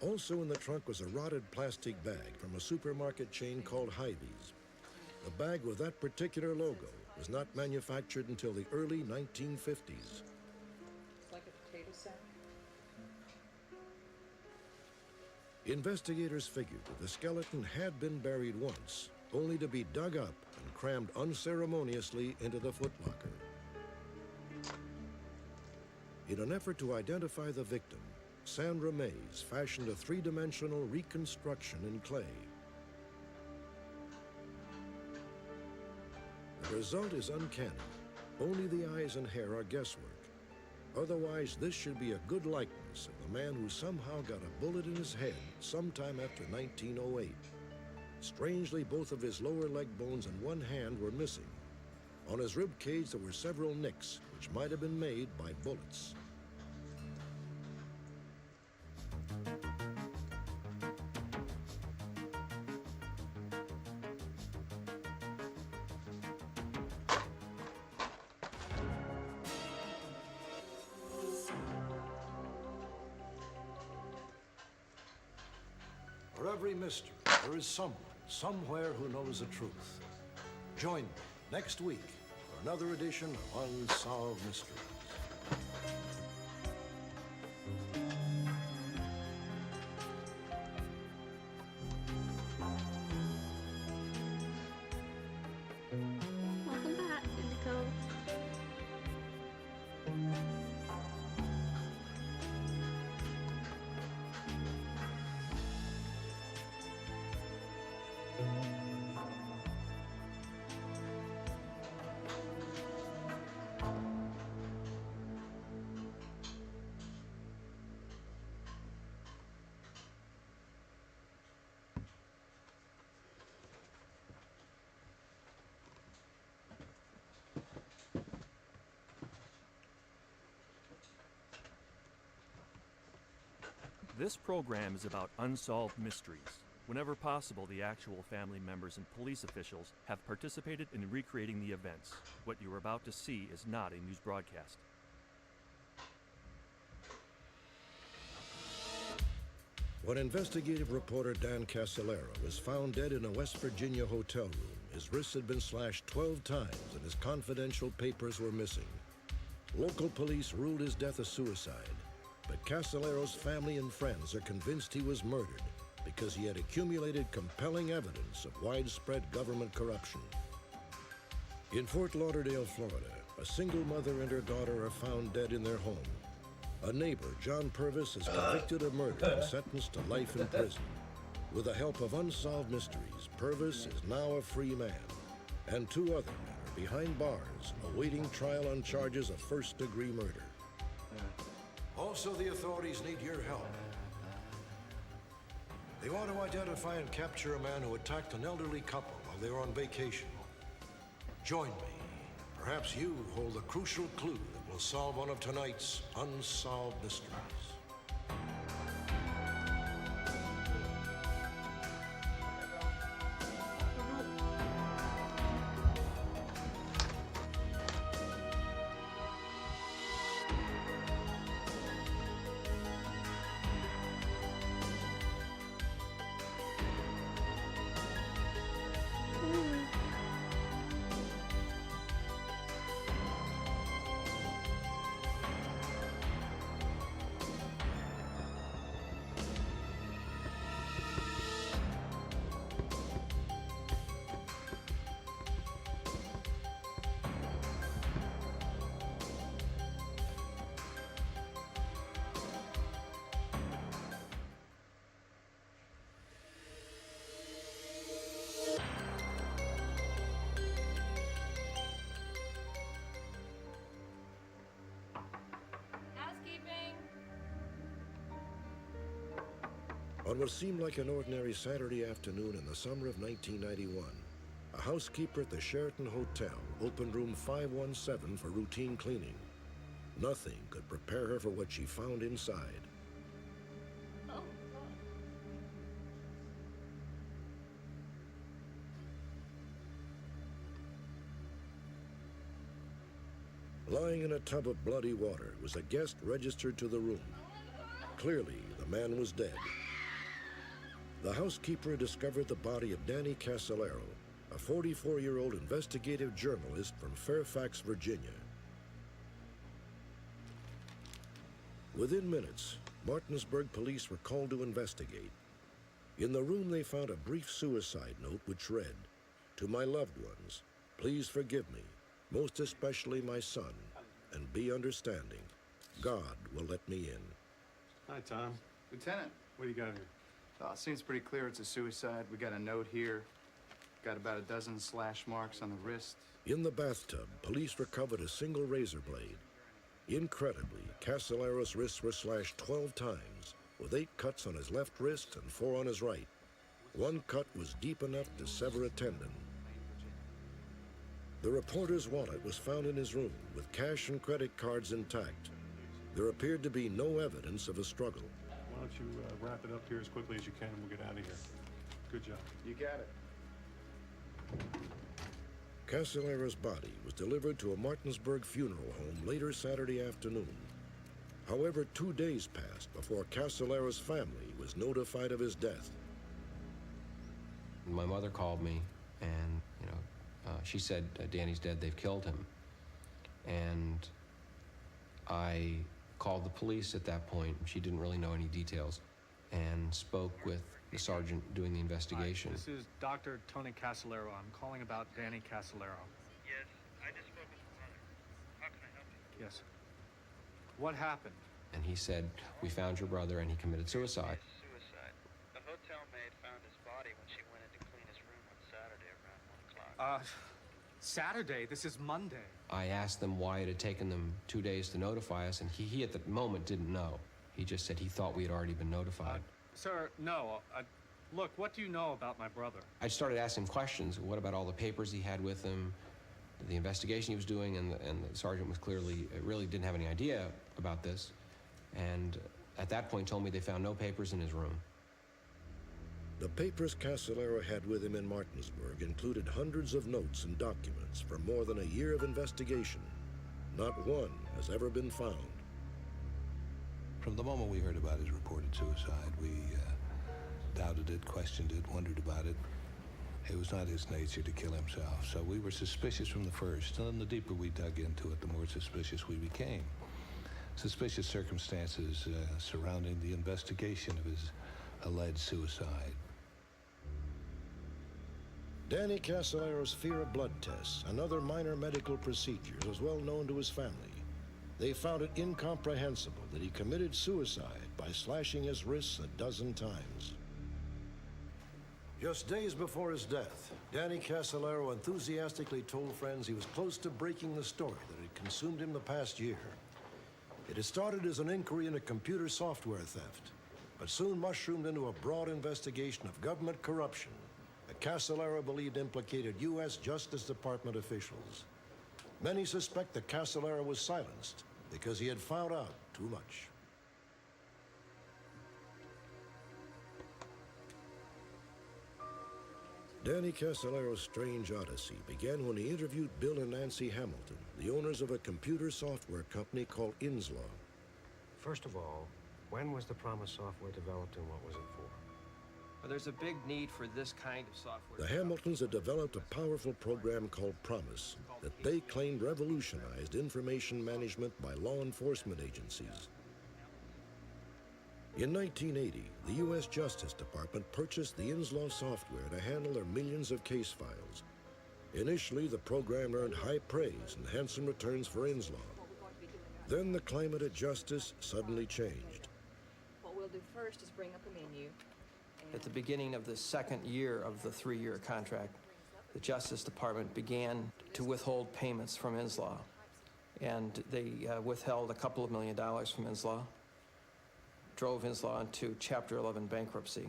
Also in the trunk was a rotted plastic bag from a supermarket chain called Hy-Vee's. The bag with that particular logo was not manufactured until the early 1950s. It's like a potato sack. Investigators figured that the skeleton had been buried once, only to be dug up and crammed unceremoniously into the footlocker. In an effort to identify the victim, Sandra Mays fashioned a three-dimensional reconstruction in clay. The result is uncanny. Only the eyes and hair are guesswork. Otherwise, this should be a good likeness of the man who somehow got a bullet in his head sometime after 1908. Strangely, both of his lower leg bones and one hand were missing. On his rib cage, there were several nicks, which might have been made by bullets. For every mystery, there is someone, somewhere who knows the truth. Join me next week for another edition of Unsolved Mysteries. Welcome back, Indigo. This program is about unsolved mysteries. Whenever possible, the actual family members and police officials have participated in recreating the events. What you are about to see is not a news broadcast. When investigative reporter Dan Casolaro was found dead in a West Virginia hotel room, his wrists had been slashed 12 times and his confidential papers were missing. Local police ruled his death a suicide, but Casolaro's family and friends are convinced he was murdered because he had accumulated compelling evidence of widespread government corruption. In Fort Lauderdale, Florida, a single mother and her daughter are found dead in their home. A neighbor, John Purvis, is convicted of murder and sentenced to life in prison. With the help of Unsolved Mysteries, Purvis is now a free man, and 2 other men are behind bars awaiting trial on charges of first-degree murder. Also, the authorities need your help. They want to identify and capture a man who attacked an elderly couple while they were on vacation. Join me. Perhaps you hold a crucial clue that will solve one of tonight's unsolved mysteries. On what seemed like an ordinary Saturday afternoon in the summer of 1991, a housekeeper at the Sheraton Hotel opened room 517 for routine cleaning. Nothing could prepare her for what she found inside. Lying in a tub of bloody water was a guest registered to the room. Clearly, the man was dead. The housekeeper discovered the body of Danny Casolaro, a 44-year-old investigative journalist from Fairfax, Virginia. Within minutes, Martinsburg police were called to investigate. In the room, they found a brief suicide note which read, "To my loved ones, please forgive me, most especially my son, and be understanding. God will let me in." Hi, Tom. Lieutenant. What do you got here? Seems pretty clear it's a suicide. We got a note here. Got about a dozen slash marks on the wrist. In the bathtub, police recovered a single razor blade. Incredibly, Casolaro's wrists were slashed 12 times, with 8 cuts on his left wrist and 4 on his right. One cut was deep enough to sever a tendon. The reporter's wallet was found in his room, with cash and credit cards intact. There appeared to be no evidence of a struggle. Why don't you wrap it up here as quickly as you can and we'll get out of here. Good job. You got it. Casolaro's body was delivered to a Martinsburg funeral home later Saturday afternoon. However, 2 days passed before Casolaro's family was notified of his death. My mother called me and, She said, Danny's dead, they've killed him. And I called the police at that point. She didn't really know any details, and spoke with the sergeant doing the investigation. This is Dr. Tony Casolaro. I'm calling about Danny Casolaro. Yes, I just spoke with his mother. How can I help you? Yes. What happened? And he said, we found your brother and he committed suicide. Suicide. The hotel maid found his body when she went in to clean his room on Saturday around 1 o'clock. Saturday? This is Monday. I asked them why it had taken them 2 days to notify us, and he at the moment didn't know. He just said he thought we had already been notified. Sir, no. Look, what do you know about my brother? I started asking him questions. What about all the papers he had with him, the investigation he was doing, and the sergeant was clearly, really didn't have any idea about this. And at that point told me they found no papers in his room. The papers Casolaro had with him in Martinsburg included hundreds of notes and documents from more than a year of investigation. Not one has ever been found. From the moment we heard about his reported suicide, we doubted it, questioned it, wondered about it. It was not his nature to kill himself, so we were suspicious from the first, and the deeper we dug into it, the more suspicious we became. Suspicious circumstances surrounding the investigation of his alleged suicide. Danny Casolaro's fear of blood tests and other minor medical procedures was well known to his family. They found it incomprehensible that he committed suicide by slashing his wrists 12 times. Just days before his death, Danny Casolaro enthusiastically told friends he was close to breaking the story that had consumed him the past year. It had started as an inquiry into computer software theft, but soon mushroomed into a broad investigation of government corruption that Casolaro believed implicated U.S. Justice Department officials. Many suspect that Casolaro was silenced because he had found out too much. Danny Casolaro's strange odyssey began when he interviewed Bill and Nancy Hamilton, the owners of a computer software company called Inslaw. First of all, when was the Promise software developed and what was it for? Well, there's a big need for this kind of software. The Hamiltons had developed a powerful program called Promise that they claimed revolutionized information management by law enforcement agencies. In 1980, the U.S. Justice Department purchased the Inslaw software to handle their millions of case files. Initially, the program earned high praise and handsome returns for Inslaw. Then the climate at Justice suddenly changed. What we'll do first is bring up a menu. At the beginning of the second year of the 3-year contract, the Justice Department began to withhold payments from Inslaw. And they withheld $2 million from Inslaw, drove Inslaw into Chapter 11 bankruptcy.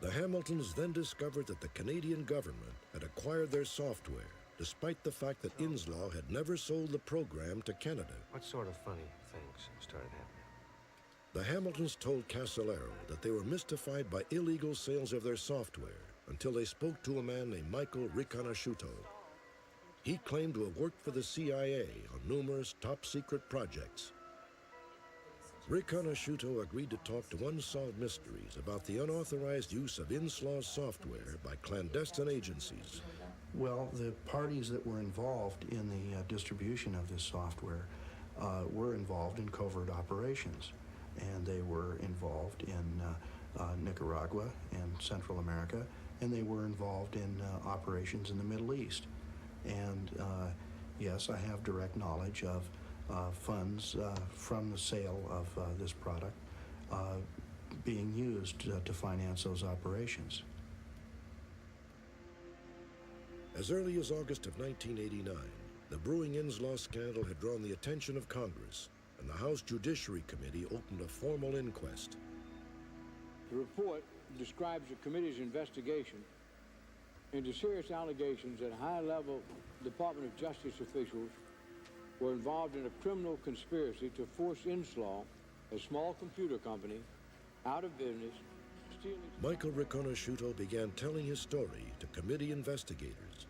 The Hamiltons then discovered that the Canadian government had acquired their software, despite the fact that Inslaw had never sold the program to Canada. What sort of funny things started happening? The Hamiltons told Casolaro that they were mystified by illegal sales of their software until they spoke to a man named Michael Riconosciuto. He claimed to have worked for the CIA on numerous top-secret projects. Riconosciuto agreed to talk to unsolved mysteries about the unauthorized use of Inslaw's software by clandestine agencies. Well, the parties that were involved in the distribution of this software were involved in covert operations. And they were involved in Nicaragua and Central America, and they were involved in operations in the Middle East. And yes, I have direct knowledge of funds from the sale of this product being used to finance those operations. As early as August of 1989, the brewing Inslaw scandal had drawn the attention of Congress, and the House Judiciary Committee opened a formal inquest. The report describes the committee's investigation into serious allegations that high-level Department of Justice officials were involved in a criminal conspiracy to force Inslaw, a small computer company, out of business, stealing... Michael Riconosciuto began telling his story to committee investigators.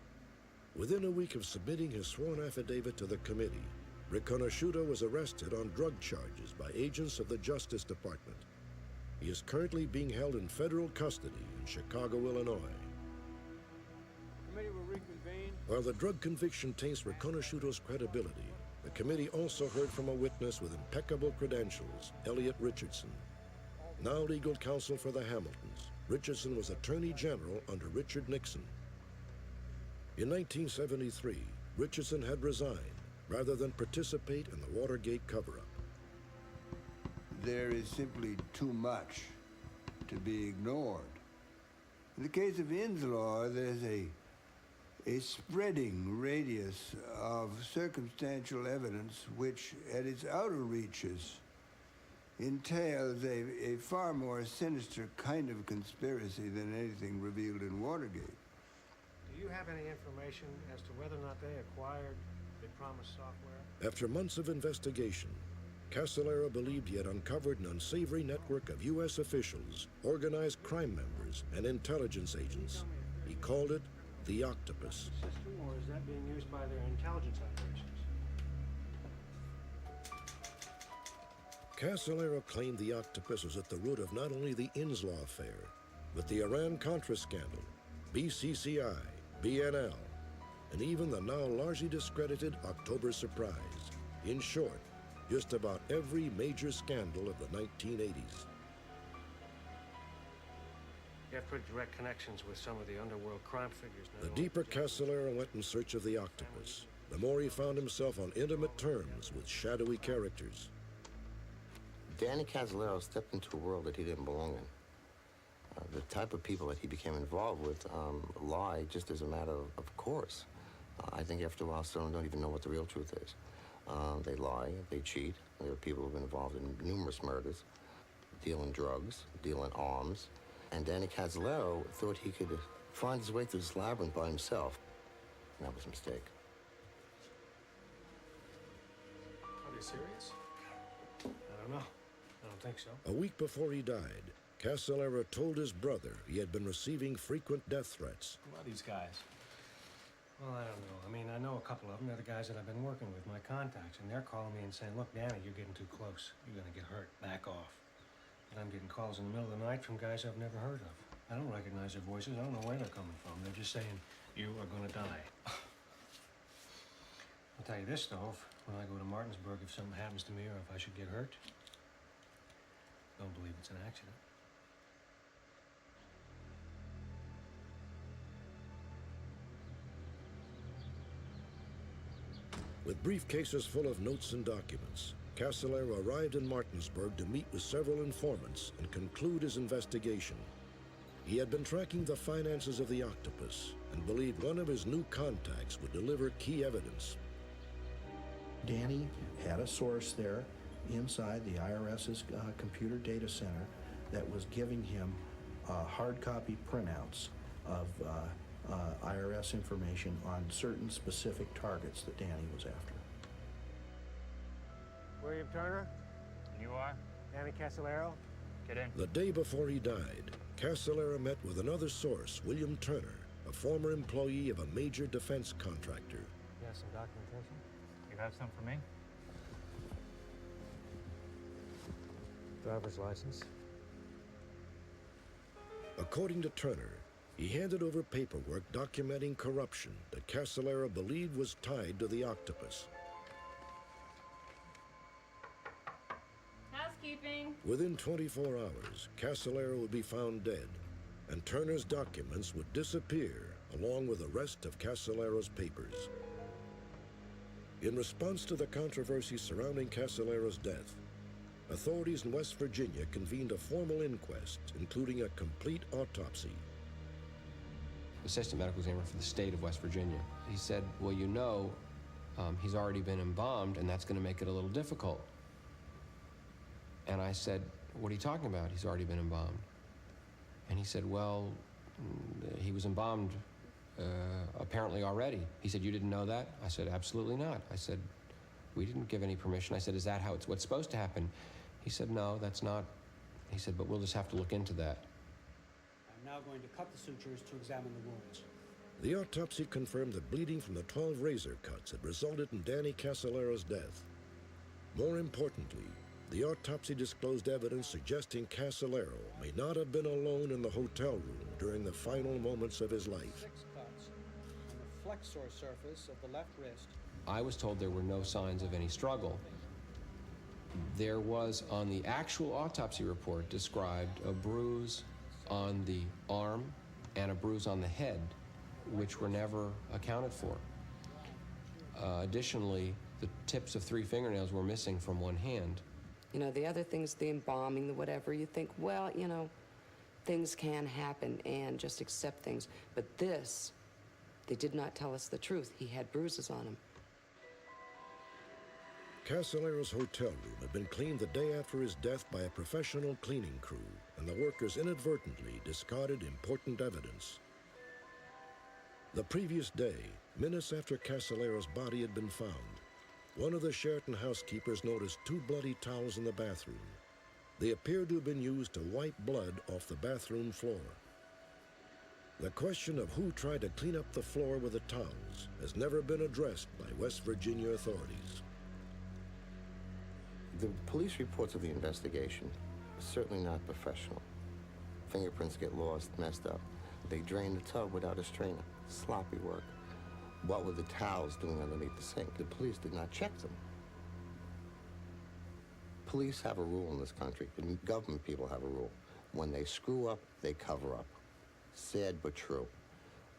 Within a week of submitting his sworn affidavit to the committee, Riconosciuto was arrested on drug charges by agents of the Justice Department. He is currently being held in federal custody in Chicago, Illinois. Committee will reconvene. While the drug conviction taints Riconosciuto's credibility, the committee also heard from a witness with impeccable credentials, Elliot Richardson. Now legal counsel for the Hamiltons, Richardson was Attorney General under Richard Nixon. In 1973, Richardson had resigned rather than participate in the Watergate cover-up. There is simply too much to be ignored. In the case of Inslaw, there's a spreading radius of circumstantial evidence which, at its outer reaches, entails a far more sinister kind of conspiracy than anything revealed in Watergate. Do you have any information as to whether or not they acquired the promised software? After months of investigation, Casolaro believed he had uncovered an unsavory network of U.S. officials, organized crime members, and intelligence agents. He called it the Octopus. System, or is that being used by their intelligence operations? Casolaro claimed the Octopus was at the root of not only the Inslaw affair, but the Iran-Contra scandal, BCCI, BNL, and even the now largely discredited October Surprise. In short, just about every major scandal of the 1980s. You have pretty direct connections with some of the underworld crime figures now. The deeper Casolaro went in search of the Octopus, the more he found himself on intimate terms with shadowy characters. Danny Casolaro stepped into a world that he didn't belong in. The type of people that he became involved with lie just as a matter of course. I think after a while, some don't even know what the real truth is. They lie, they cheat. There are people who've been involved in numerous murders, dealing drugs, dealing arms. And Danny Casolaro thought he could find his way through this labyrinth by himself. And that was a mistake. Are they serious? I don't know. I don't think so. A week before he died, Casolaro told his brother he had been receiving frequent death threats. Who are these guys? Well, I don't know. I mean, I know a couple of them. They're the guys that I've been working with, my contacts, and they're calling me and saying, look, Danny, you're getting too close. You're going to get hurt. Back off. And I'm getting calls in the middle of the night from guys I've never heard of. I don't recognize their voices. I don't know where they're coming from. They're just saying, you are going to die. I'll tell you this, though. When I go to Martinsburg, if something happens to me or if I should get hurt, don't believe it's an accident. With briefcases full of notes and documents, Casolaro arrived in Martinsburg to meet with several informants and conclude his investigation. He had been tracking the finances of the Octopus and believed one of his new contacts would deliver key evidence. Danny had a source there inside the IRS's computer data center that was giving him hard copy printouts of IRS information on certain specific targets that Danny was after. William Turner? You are? Danny Casolaro? Get in. The day before he died, Casolaro met with another source, William Turner, a former employee of a major defense contractor. You have some documentation? You have some for me? Driver's license. According to Turner, he handed over paperwork documenting corruption that Casolaro believed was tied to the Octopus. Housekeeping. Within 24 hours, Casolaro would be found dead, and Turner's documents would disappear along with the rest of Casolaro's papers. In response to the controversy surrounding Casolaro's death, authorities in West Virginia convened a formal inquest, including a complete autopsy. Assistant medical examiner for the state of West Virginia. He said, well, you know, he's already been embalmed, and that's going to make it a little difficult. And I said, what are you talking about? He's already been embalmed. And he said, well, he was embalmed apparently already. He said, you didn't know that? I said, absolutely not. I said, we didn't give any permission. I said, is that how what's supposed to happen? He said, no, that's not. He said, but we'll just have to look into that. I'm now going to cut the sutures to examine the wounds. The autopsy confirmed that bleeding from the 12 razor cuts had resulted in Danny Casolaro's death. More importantly, the autopsy disclosed evidence suggesting Casolaro may not have been alone in the hotel room during the final moments of his life. 6 cuts, flexor surface of the left wrist. I was told there were no signs of any struggle. There was, on the actual autopsy report, described a bruise on the arm and a bruise on the head, which were never accounted for. Additionally, the tips of 3 fingernails were missing from one hand. You know, the other things, the embalming, the whatever, you think, well, you know, things can happen and just accept things. But this, they did not tell us the truth. He had bruises on him. Casallero's hotel room had been cleaned the day after his death by a professional cleaning crew, and the workers inadvertently discarded important evidence. The previous day, minutes after Casallero's body had been found, one of the Sheraton housekeepers noticed 2 bloody towels in the bathroom. They appeared to have been used to wipe blood off the bathroom floor. The question of who tried to clean up the floor with the towels has never been addressed by West Virginia authorities. The police reports of the investigation are certainly not professional. Fingerprints get lost, messed up. They drained the tub without a strainer. Sloppy work. What were the towels doing underneath the sink? The police did not check them. Police have a rule in this country, and government people have a rule. When they screw up, they cover up. Sad but true.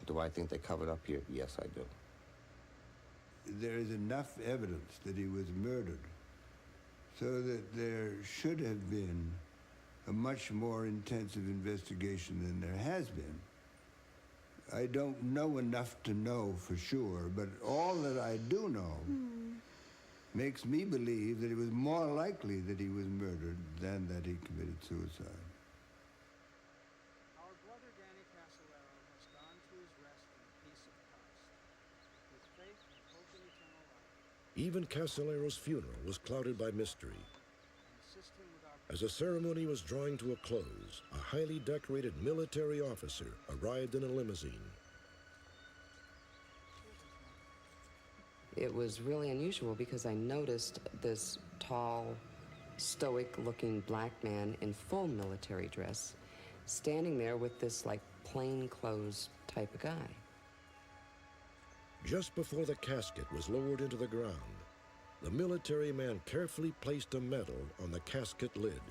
Do I think they covered up here? Yes, I do. There is enough evidence that he was murdered so that there should have been a much more intensive investigation than there has been. I don't know enough to know for sure, but all that I do know makes me believe that it was more likely that he was murdered than that he committed suicide. Our brother Danny Casalero has gone to his rest in the peace of Christ, with faith and hope in eternal life. Even Casallero's funeral was clouded by mystery. As the ceremony was drawing to a close, a highly decorated military officer arrived in a limousine. It was really unusual because I noticed this tall, stoic-looking black man in full military dress standing there with this, like, plainclothes type of guy. Just before the casket was lowered into the ground, the military man carefully placed a medal on the casket lid.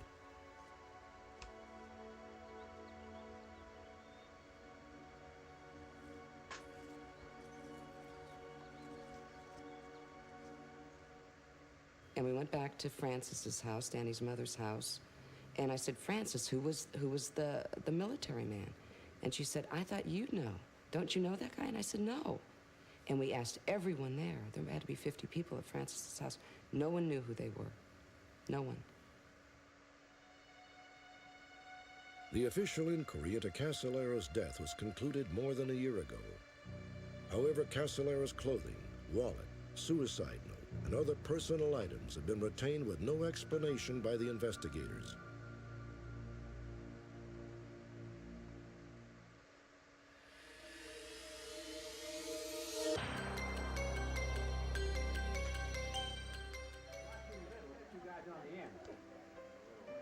And we went back to Frances's house, Danny's mother's house, and I said, Frances, who was the military man? And she said, I thought you'd know. Don't you know that guy? And I said, no. And we asked everyone there. There had to be 50 people at Frances's house. No one knew who they were. No one. The official inquiry into Casallero's death was concluded more than a year ago. However, Casallero's clothing, wallet, suicide note, and other personal items have been retained with no explanation by the investigators.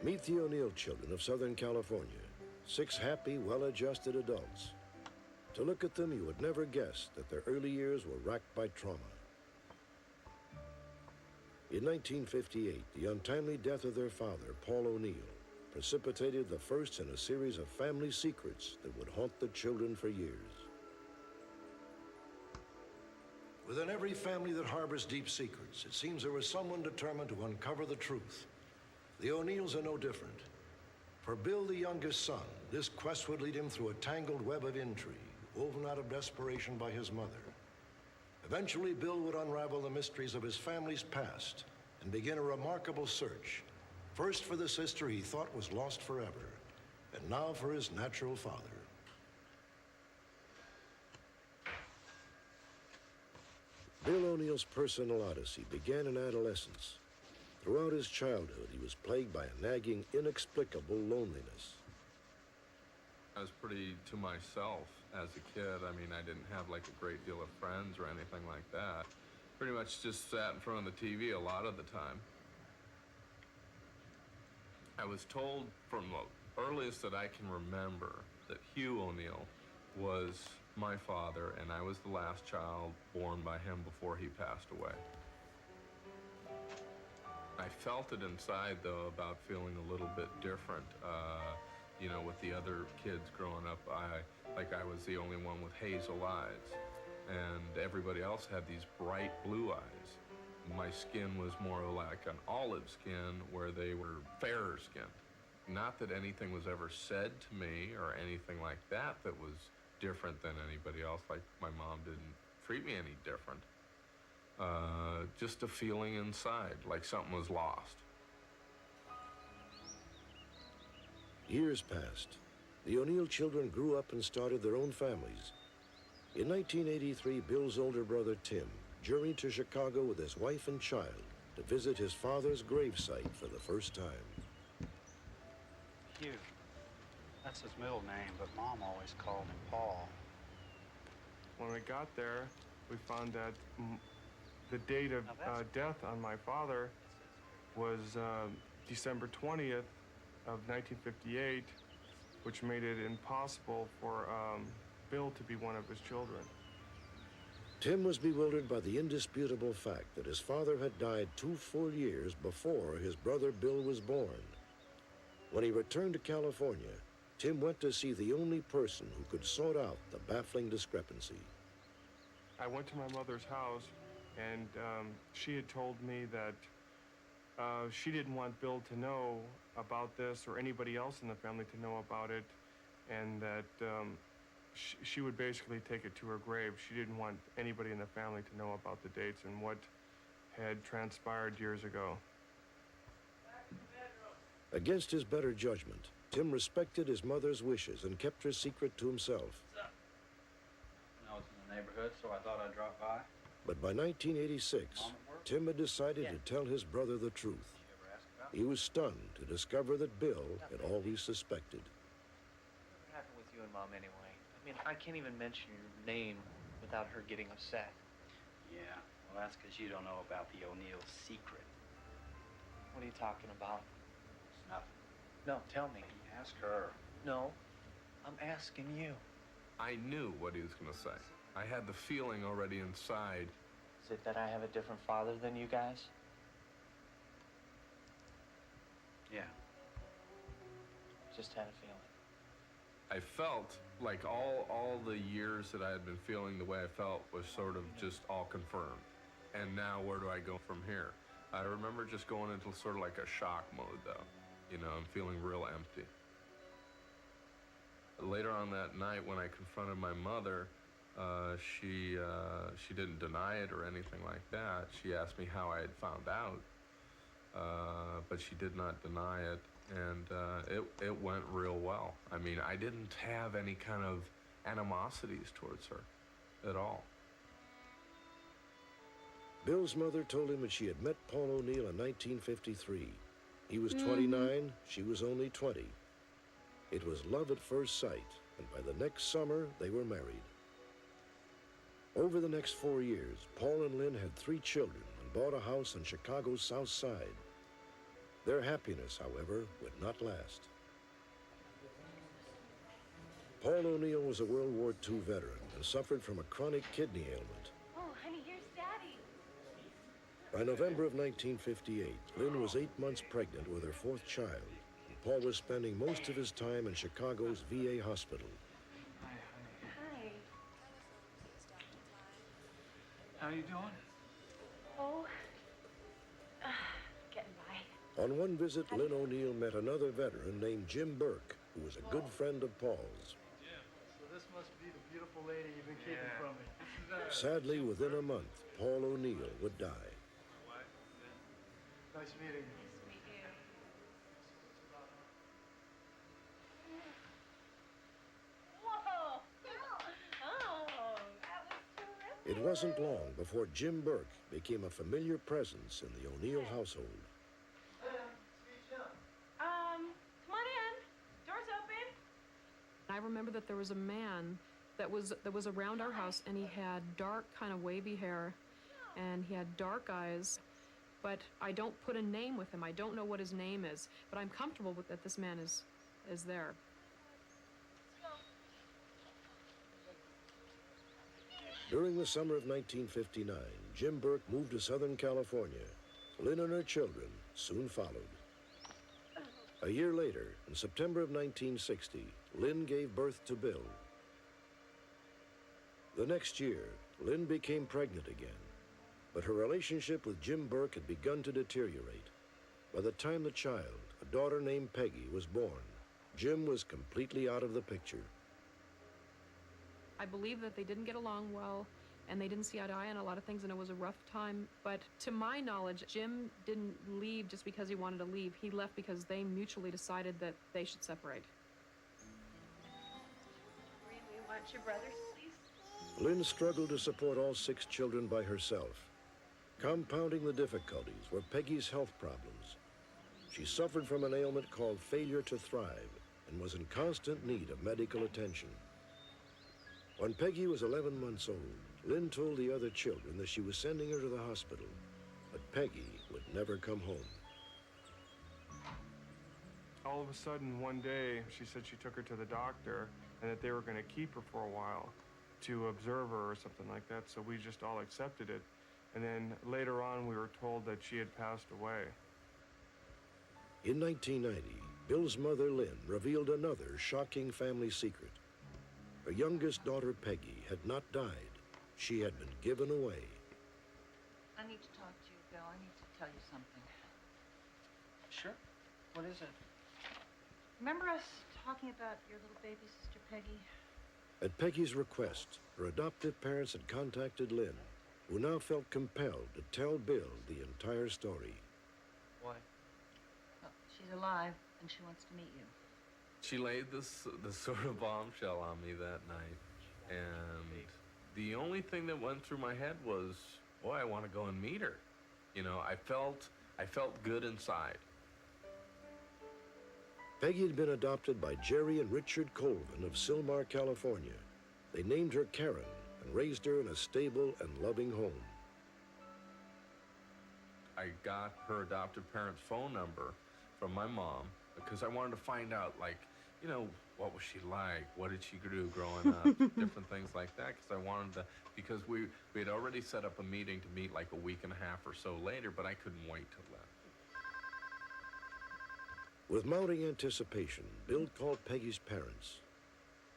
Meet the O'Neill children of Southern California, 6 happy, well-adjusted adults. To look at them, you would never guess that their early years were racked by trauma. In 1958, the untimely death of their father, Paul O'Neill, precipitated the first in a series of family secrets that would haunt the children for years. Within every family that harbors deep secrets, it seems there was someone determined to uncover the truth. The O'Neills are no different. For Bill, the youngest son, this quest would lead him through a tangled web of intrigue, woven out of desperation by his mother. Eventually, Bill would unravel the mysteries of his family's past and begin a remarkable search, first for the sister he thought was lost forever, and now for his natural father. Bill O'Neill's personal odyssey began in adolescence. Throughout his childhood, he was plagued by a nagging, inexplicable loneliness. I was pretty to myself as a kid. I mean, I didn't have like a great deal of friends or anything like that. Pretty much just sat in front of the TV a lot of the time. I was told from the earliest that I can remember that Hugh O'Neill was my father, and I was the last child born by him before he passed away. I felt it inside, though, about feeling a little bit different. You know, with the other kids growing up, I was the only one with hazel eyes, and everybody else had these bright blue eyes. My skin was more like an olive skin, where they were fairer skinned. Not that anything was ever said to me or anything like that that was different than anybody else, like my mom didn't treat me any different. Just a feeling inside, like something was lost. Years passed. The O'Neill children grew up and started their own families. In 1983, Bill's older brother, Tim, journeyed to Chicago with his wife and child to visit his father's gravesite for the first time. Hugh. That's his middle name, but Mom always called him Paul. When we got there, we found that the date of death on my father was December 20th of 1958, which made it impossible for Bill to be one of his children. Tim was bewildered by the indisputable fact that his father had died 2 full years before his brother Bill was born. When he returned to California, Tim went to see the only person who could sort out the baffling discrepancy. I went to my mother's house, and she had told me that she didn't want Bill to know about this or anybody else in the family to know about it, and that she would basically take it to her grave. She didn't want anybody in the family to know about the dates and what had transpired years ago. Against his better judgment, Tim respected his mother's wishes and kept her secret to himself. I was in the neighborhood, so I thought I'd drop by. But by 1986, Tim had decided to tell his brother the truth. He was stunned to discover that Bill had always suspected. What happened with you and Mom anyway? I mean, I can't even mention your name without her getting upset. Yeah, well, that's because you don't know about the O'Neill secret. What are you talking about? It's nothing. No, tell me. Ask her. No, I'm asking you. I knew what he was going to say. I had the feeling already inside. Is it that I have a different father than you guys? Yeah. Just had a feeling. I felt like all the years that I had been feeling the way I felt was sort of just all confirmed. And now where do I go from here? I remember just going into sort of like a shock mode, though. You know, I'm feeling real empty. Later on that night, when I confronted my mother, she didn't deny it or anything like that. She asked me how I had found out, but she did not deny it, and it went real well. I mean, I didn't have any kind of animosities towards her at all. Bill's mother told him that she had met Paul O'Neill in 1953. He was 29, she was only 20. It was love at first sight, and by the next summer, they were married. Over the next 4 years, Paul and Lynn had 3 children and bought a house on Chicago's South Side. Their happiness, however, would not last. Paul O'Neill was a World War II veteran and suffered from a chronic kidney ailment. Oh, honey, here's Daddy. By November of 1958, Lynn was 8 months pregnant with her 4th child. And Paul was spending most of his time in Chicago's VA hospital. Hi. How you doing? Oh, getting by. On one visit, Lynn O'Neill met another veteran named Jim Burke, who was a good friend of Paul's. So this must be the beautiful lady you've been keeping from me. Sadly, within a month, Paul O'Neill would die. Nice meeting you. Whoa! Oh, that was terrific. It wasn't long before Jim Burke became a familiar presence in the O'Neill household. Come on in. Door's open. I remember that there was a man that was around our house, and he had dark, kind of wavy hair, and he had dark eyes. But I don't put a name with him. I don't know what his name is, but I'm comfortable with that this man is there. During the summer of 1959, Jim Burke moved to Southern California. Lynn and her children soon followed. A year later, in September of 1960, Lynn gave birth to Bill. The next year, Lynn became pregnant again, but her relationship with Jim Burke had begun to deteriorate. By the time the child, a daughter named Peggy, was born, Jim was completely out of the picture. I believe that they didn't get along well, and they didn't see eye to eye on a lot of things, and it was a rough time. But to my knowledge, Jim didn't leave just because he wanted to leave. He left because they mutually decided that they should separate. We want your brothers, please. Lynn struggled to support all 6 children by herself. Compounding the difficulties were Peggy's health problems. She suffered from an ailment called failure to thrive and was in constant need of medical attention. When Peggy was 11 months old, Lynn told the other children that she was sending her to the hospital, but Peggy would never come home. All of a sudden, one day, she said she took her to the doctor and that they were going to keep her for a while to observe her or something like that, so we just all accepted it. And then later on, we were told that she had passed away. In 1990, Bill's mother, Lynn, revealed another shocking family secret. Her youngest daughter, Peggy, had not died. She had been given away. I need to talk to you, Bill. I need to tell you something. Sure. What is it? Remember us talking about your little baby sister, Peggy? At Peggy's request, her adoptive parents had contacted Lynn, who now felt compelled to tell Bill the entire story. Why? Well, she's alive, and she wants to meet you. She laid this sort of bombshell on me that night, and the only thing that went through my head was, boy, I want to go and meet her. You know, I felt good inside. Peggy had been adopted by Jerry and Richard Colvin of Sylmar, California. They named her Karen and raised her in a stable and loving home. I got her adoptive parents' phone number from my mom because I wanted to find out, like, you know, what was she like? What did she do growing up? Different things like that, because I wanted to, because we had already set up a meeting to meet like a week and a half or so later, but I couldn't wait till then. With mounting anticipation, Bill called Peggy's parents.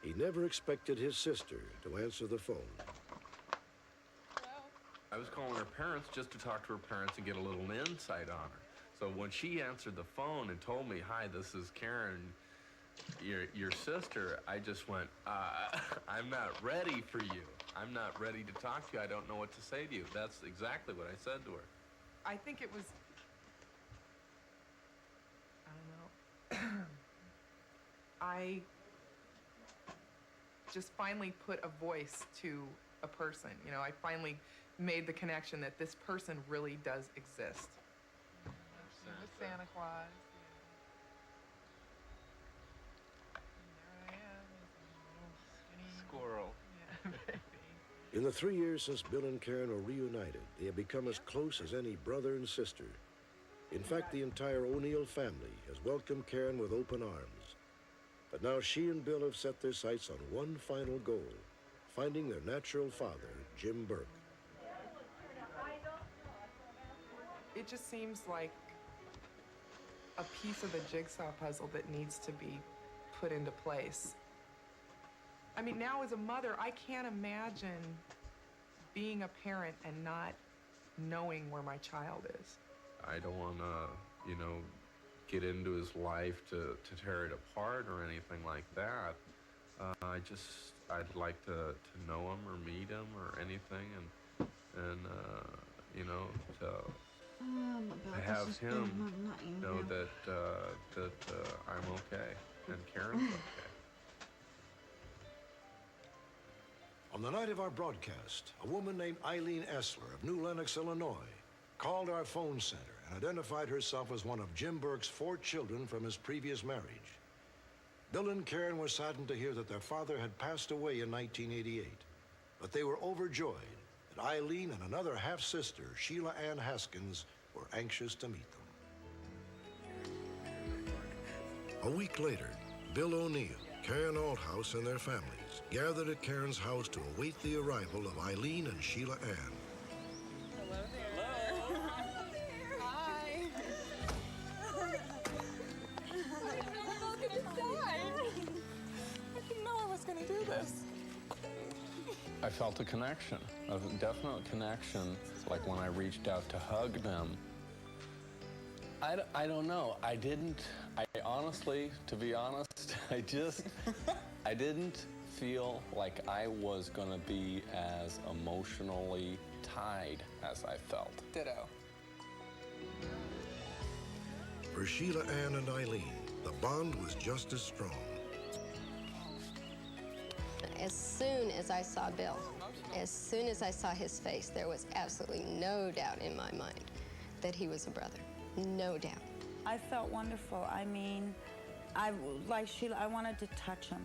He never expected his sister to answer the phone. I was calling her parents just to talk to her parents and get a little insight on her. So when she answered the phone and told me, "Hi, this is Karen, your sister," I just went, I'm not ready for you. I'm not ready to talk to you. I don't know what to say to you. That's exactly what I said to her. I think it was, I don't know. I just finally put a voice to a person. You know, I finally made the connection that this person really does exist. She was Santa Claus. Squirrel. Yeah. In the 3 years since Bill and Karen were reunited, they have become as close as any brother and sister. In fact, the entire O'Neill family has welcomed Karen with open arms. But now she and Bill have set their sights on one final goal, finding their natural father, Jim Burke. It just seems like a piece of the jigsaw puzzle that needs to be put into place. I mean, now as a mother, I can't imagine being a parent and not knowing where my child is. I don't want to, you know, get into his life to tear it apart or anything like that. I'd like to know him or meet him or anything, and you know, to have him know that I'm okay and Karen's okay. On the night of our broadcast, a woman named Eileen Essler of New Lenox, Illinois, called our phone center and identified herself as one of Jim Burke's 4 children from his previous marriage. Bill and Karen were saddened to hear that their father had passed away in 1988, but they were overjoyed that Eileen and another half-sister, Sheila Ann Haskins, were anxious to meet them. A week later, Bill O'Neill, Karen Althouse, and their families gathered at Karen's house to await the arrival of Eileen and Sheila Ann. Hello there. Hello. Hi. I'm all gonna die. I didn't know I was gonna do this. I felt a connection, a definite connection, like when I reached out to hug them. I don't know. I honestly, to be honest, I didn't feel like I was gonna be as emotionally tied as I felt. Ditto. For Sheila Ann and Eileen, the bond was just as strong. As soon as I saw Bill, as soon as I saw his face, there was absolutely no doubt in my mind that he was a brother. No doubt. I felt wonderful. I mean, like Sheila, I wanted to touch him.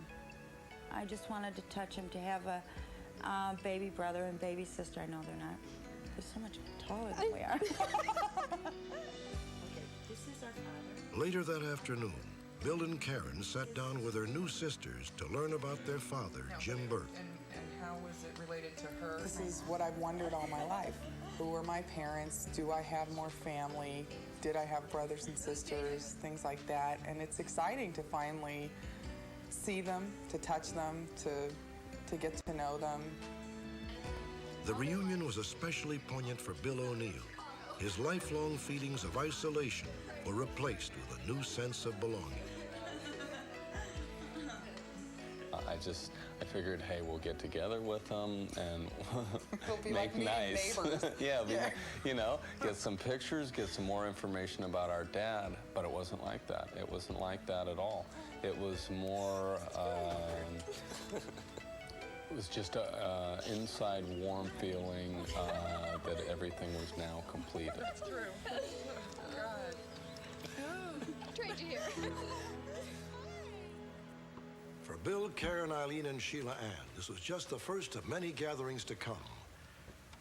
I just wanted to touch him, to have a baby brother and baby sister. I know they're not. They're so much taller than we are. Okay, this is our father. Later that afternoon, Bill and Karen sat down with their new sisters to learn about their father, Jim Burke. And how was it related to her? This is what I've wondered all my life. Who were my parents? Do I have more family? Did I have brothers and sisters? Things like that. And it's exciting to finally see them, to touch them, to get to know them. The reunion was especially poignant for Bill O'Neill. His lifelong feelings of isolation were replaced with a new sense of belonging. I figured, hey, we'll get together with them and We'll be make like me and nice. neighbors. Yeah, you know, get some pictures, get some more information about our dad, but it wasn't like that. It wasn't like that at all. It was more, it was just a inside warm feeling that everything was now completed. That's true. God. Trade you here. For Bill, Karen, Eileen, and Sheila Ann, this was just the first of many gatherings to come.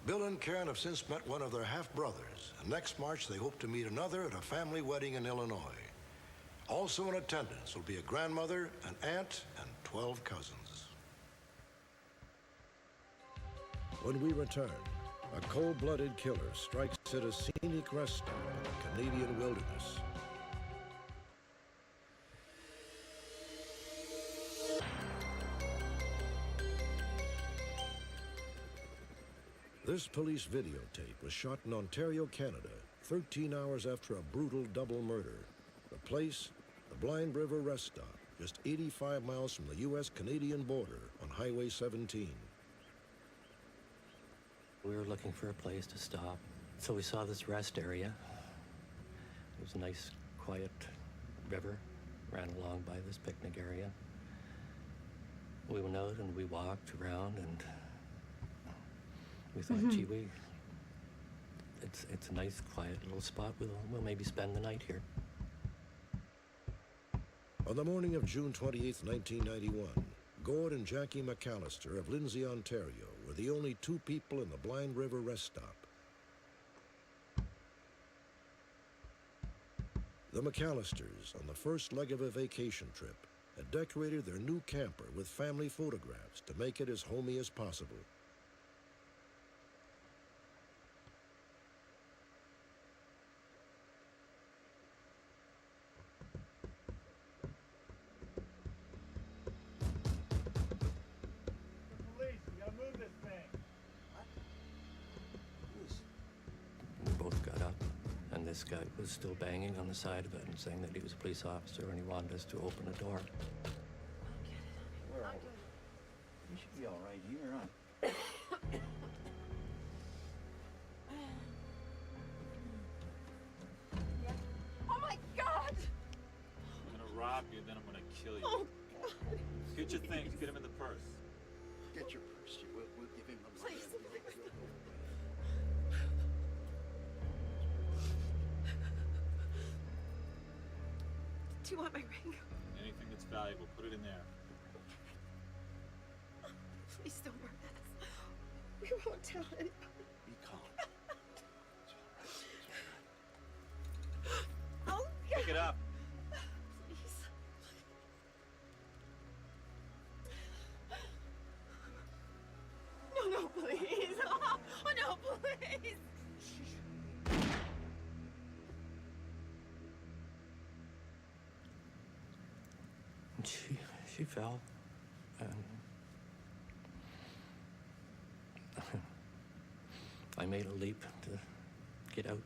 Bill and Karen have since met one of their half-brothers, and next March they hope to meet another at a family wedding in Illinois. Also in attendance will be a grandmother, an aunt, and 12 cousins. When we return, a cold-blooded killer strikes at a scenic rest stop in the Canadian wilderness. This police videotape was shot in Ontario, Canada, 13 hours after a brutal double murder. The place, the Blind River Rest Stop, just 85 miles from the U.S.-Canadian border on Highway 17. We were looking for a place to stop, so we saw this rest area. It was a nice, quiet river, ran along by this picnic area. We went out and we walked around, and we thought, gee, it's a nice, quiet little spot. We'll maybe spend the night here. On the morning of June 28, 1991, Gord and Jackie McAllister of Lindsay, Ontario, were the only two people in the Blind River Rest Stop. The McAllisters, on the first leg of a vacation trip, had decorated their new camper with family photographs to make it as homey as possible. We both got up, and this guy was still banging on the side of it and saying that he was a police officer and he wanted us to open the door. You should be all right here, huh? Oh my God! I'm gonna rob you, then I'm gonna kill you. Oh God! Get your things. Get them in the purse. Get your purse. We'll give him the money. Please. Do you want my ring? Anything that's valuable, put it in there. Please don't burn this. We won't tell anybody. Be calm. Oh, Pick it up. Please. fell, and I made a leap to get out.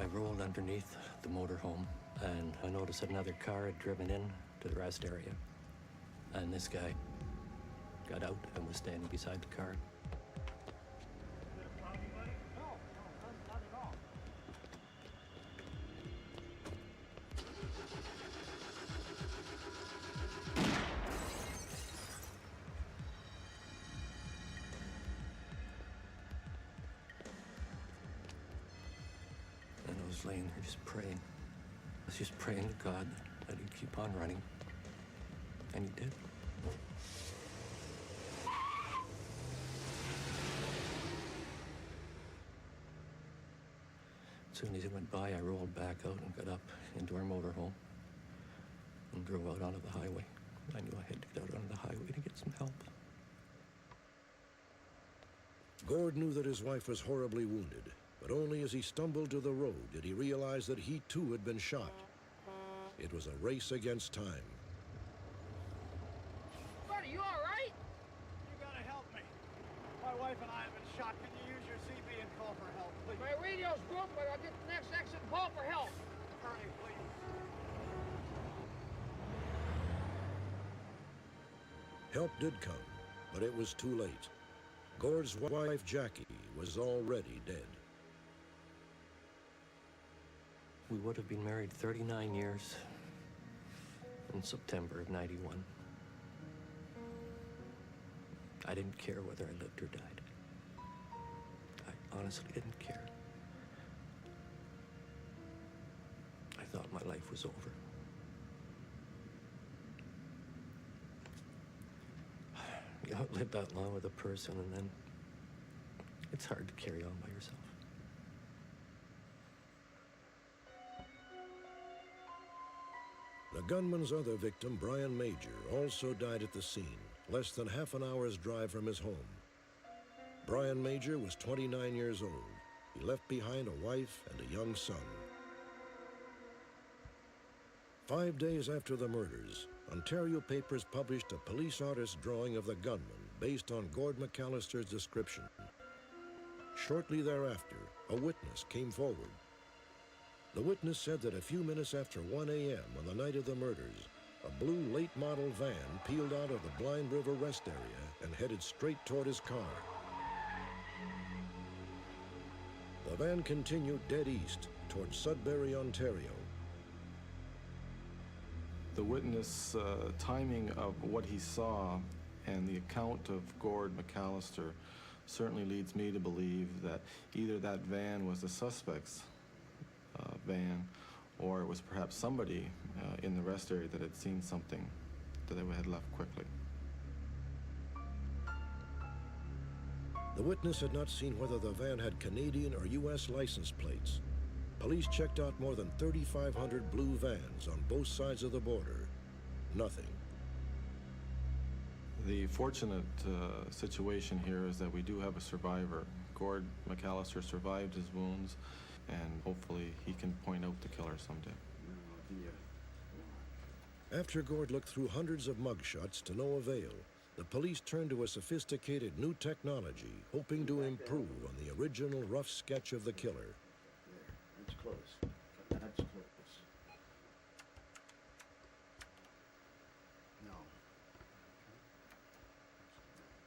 I rolled underneath the motorhome, and I noticed that another car had driven in to the rest area. And this guy got out and was standing beside the car. And I was laying there just praying. I was just praying to God that he'd keep on running. And he did. As soon as he went by, I rolled back out and got up into our motorhome and drove out onto the highway. I knew I had to get out onto the highway to get some help. Gord knew that his wife was horribly wounded, but only as he stumbled to the road did he realize that he too had been shot. It was a race against time. Buddy, you all right? You gotta help me. My wife and I have been shot. Can you use your CB and call for help, please? My radio's broke, but I'll get the next exit and call for help. Hurry, please. Help did come, but it was too late. Gord's wife, Jackie, was already dead. We would have been married 39 years in September of '91. I didn't care whether I lived or died. I honestly didn't care. I thought my life was over. You don't live that long with a person, and then it's hard to carry on by yourself. The gunman's other victim, Brian Major, also died at the scene, less than half an hour's drive from his home. Brian Major was 29 years old. He left behind a wife and a young son. 5 days after the murders, Ontario papers published a police artist's drawing of the gunman based on Gord McAllister's description. Shortly thereafter, a witness came forward. The witness said that a few minutes after 1 a.m. on the night of the murders, a blue late-model van peeled out of the Blind River rest area and headed straight toward his car. The van continued dead east toward Sudbury, Ontario. The witness timing of what he saw and the account of Gord McAllister certainly leads me to believe that either that van was the suspect's van, or it was perhaps somebody in the rest area that had seen something that they had left quickly. The witness had not seen whether the van had Canadian or U.S. license plates. Police checked out more than 3,500 blue vans on both sides of the border. Nothing. The fortunate situation here is that we do have a survivor. Gord McAllister survived his wounds, and hopefully he can point out the killer someday. After Gord looked through hundreds of mugshots to no avail, the police turned to a sophisticated new technology, hoping to improve on the original rough sketch of the killer. That's close. That's close. No.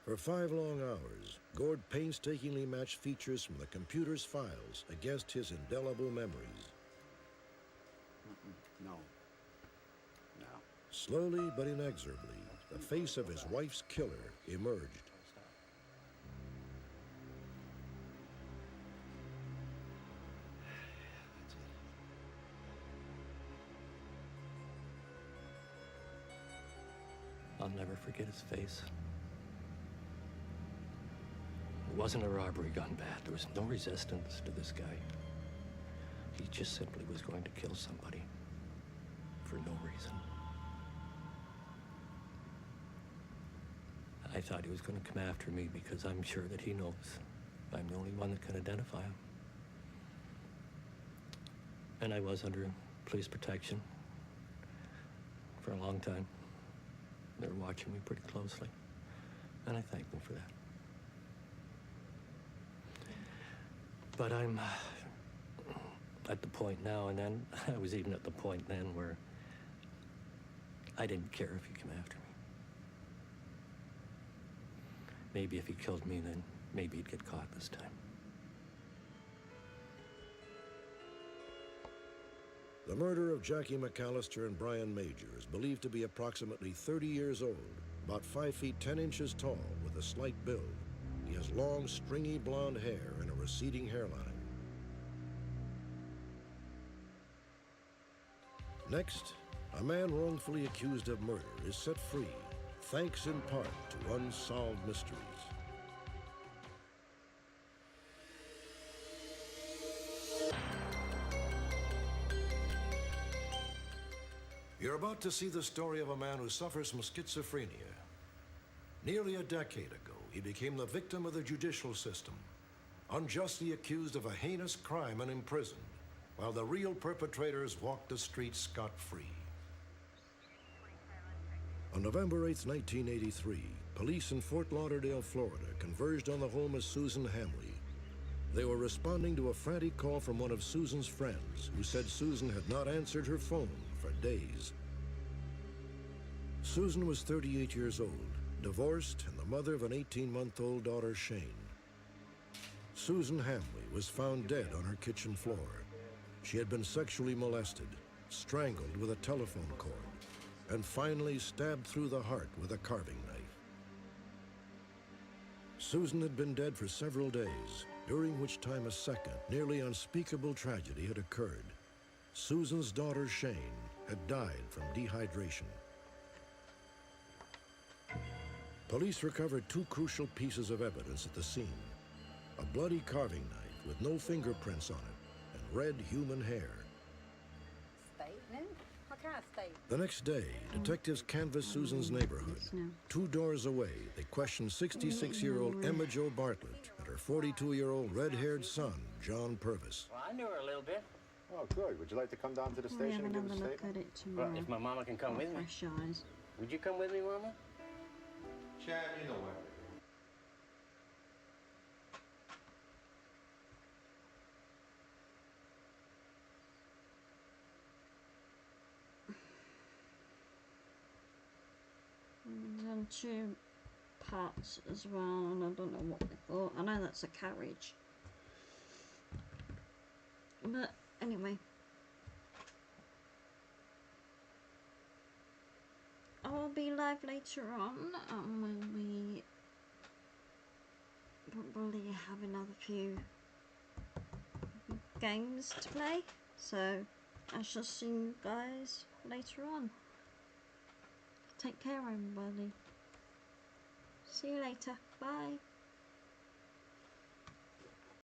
For 5 long hours, Gord painstakingly matched features from the computer's files against his indelible memories. No. No. Slowly but inexorably, the face of his wife's killer emerged. I'll never forget his face. It wasn't a robbery gone bad. There was no resistance to this guy. He just simply was going to kill somebody for no reason. I thought he was going to come after me because I'm sure that he knows I'm the only one that can identify him. And I was under police protection for a long time. They were watching me pretty closely, and I thank them for that. But I'm at the point now, and then I was even at the point then where I didn't care if he came after me. Maybe if he killed me, then maybe he'd get caught this time. The murder of Jackie McAllister and Brian Major is believed to be approximately 30 years old, about 5 feet 10 inches tall, with a slight build. He has long, stringy blonde hair and a receding hairline. Next, a man wrongfully accused of murder is set free, thanks in part to unsolved mysteries. You're about to see the story of a man who suffers from schizophrenia. Nearly a decade ago, he became the victim of the judicial system, unjustly accused of a heinous crime and imprisoned, while the real perpetrators walked the streets scot-free. On November 8, 1983, police in Fort Lauderdale, Florida, converged on the home of Susan Hamley. They were responding to a frantic call from one of Susan's friends, who said Susan had not answered her phone for days. Susan was 38 years old, divorced, and the mother of an 18-month-old daughter, Shane. Susan Hamley was found dead on her kitchen floor. She had been sexually molested, strangled with a telephone cord, and finally stabbed through the heart with a carving knife. Susan had been dead for several days, during which time a second, nearly unspeakable tragedy had occurred. Susan's daughter, Shane, had died from dehydration. Police recovered two crucial pieces of evidence at the scene: a bloody carving knife with no fingerprints on it, and red human hair. Statement? What kind of statement? The next day, detectives canvassed Susan's neighborhood. 2 doors away, they questioned 66-year-old Emma Jo Bartlett and her 42-year-old red-haired son, John Purvis. Well, I knew her a little bit. Oh, good. Would you like to come down to the station and give us a statement? Well, if my mama can come with me. Fresh eyes. Would you come with me, Mama? Chad, you know what? Done 2 parts as well, and I don't know what they thought. I know that's a carriage. But anyway. I'll be live later on, and we'll be probably have another few games to play, so I shall see you guys later on. Take care, everybody. See you later. Bye.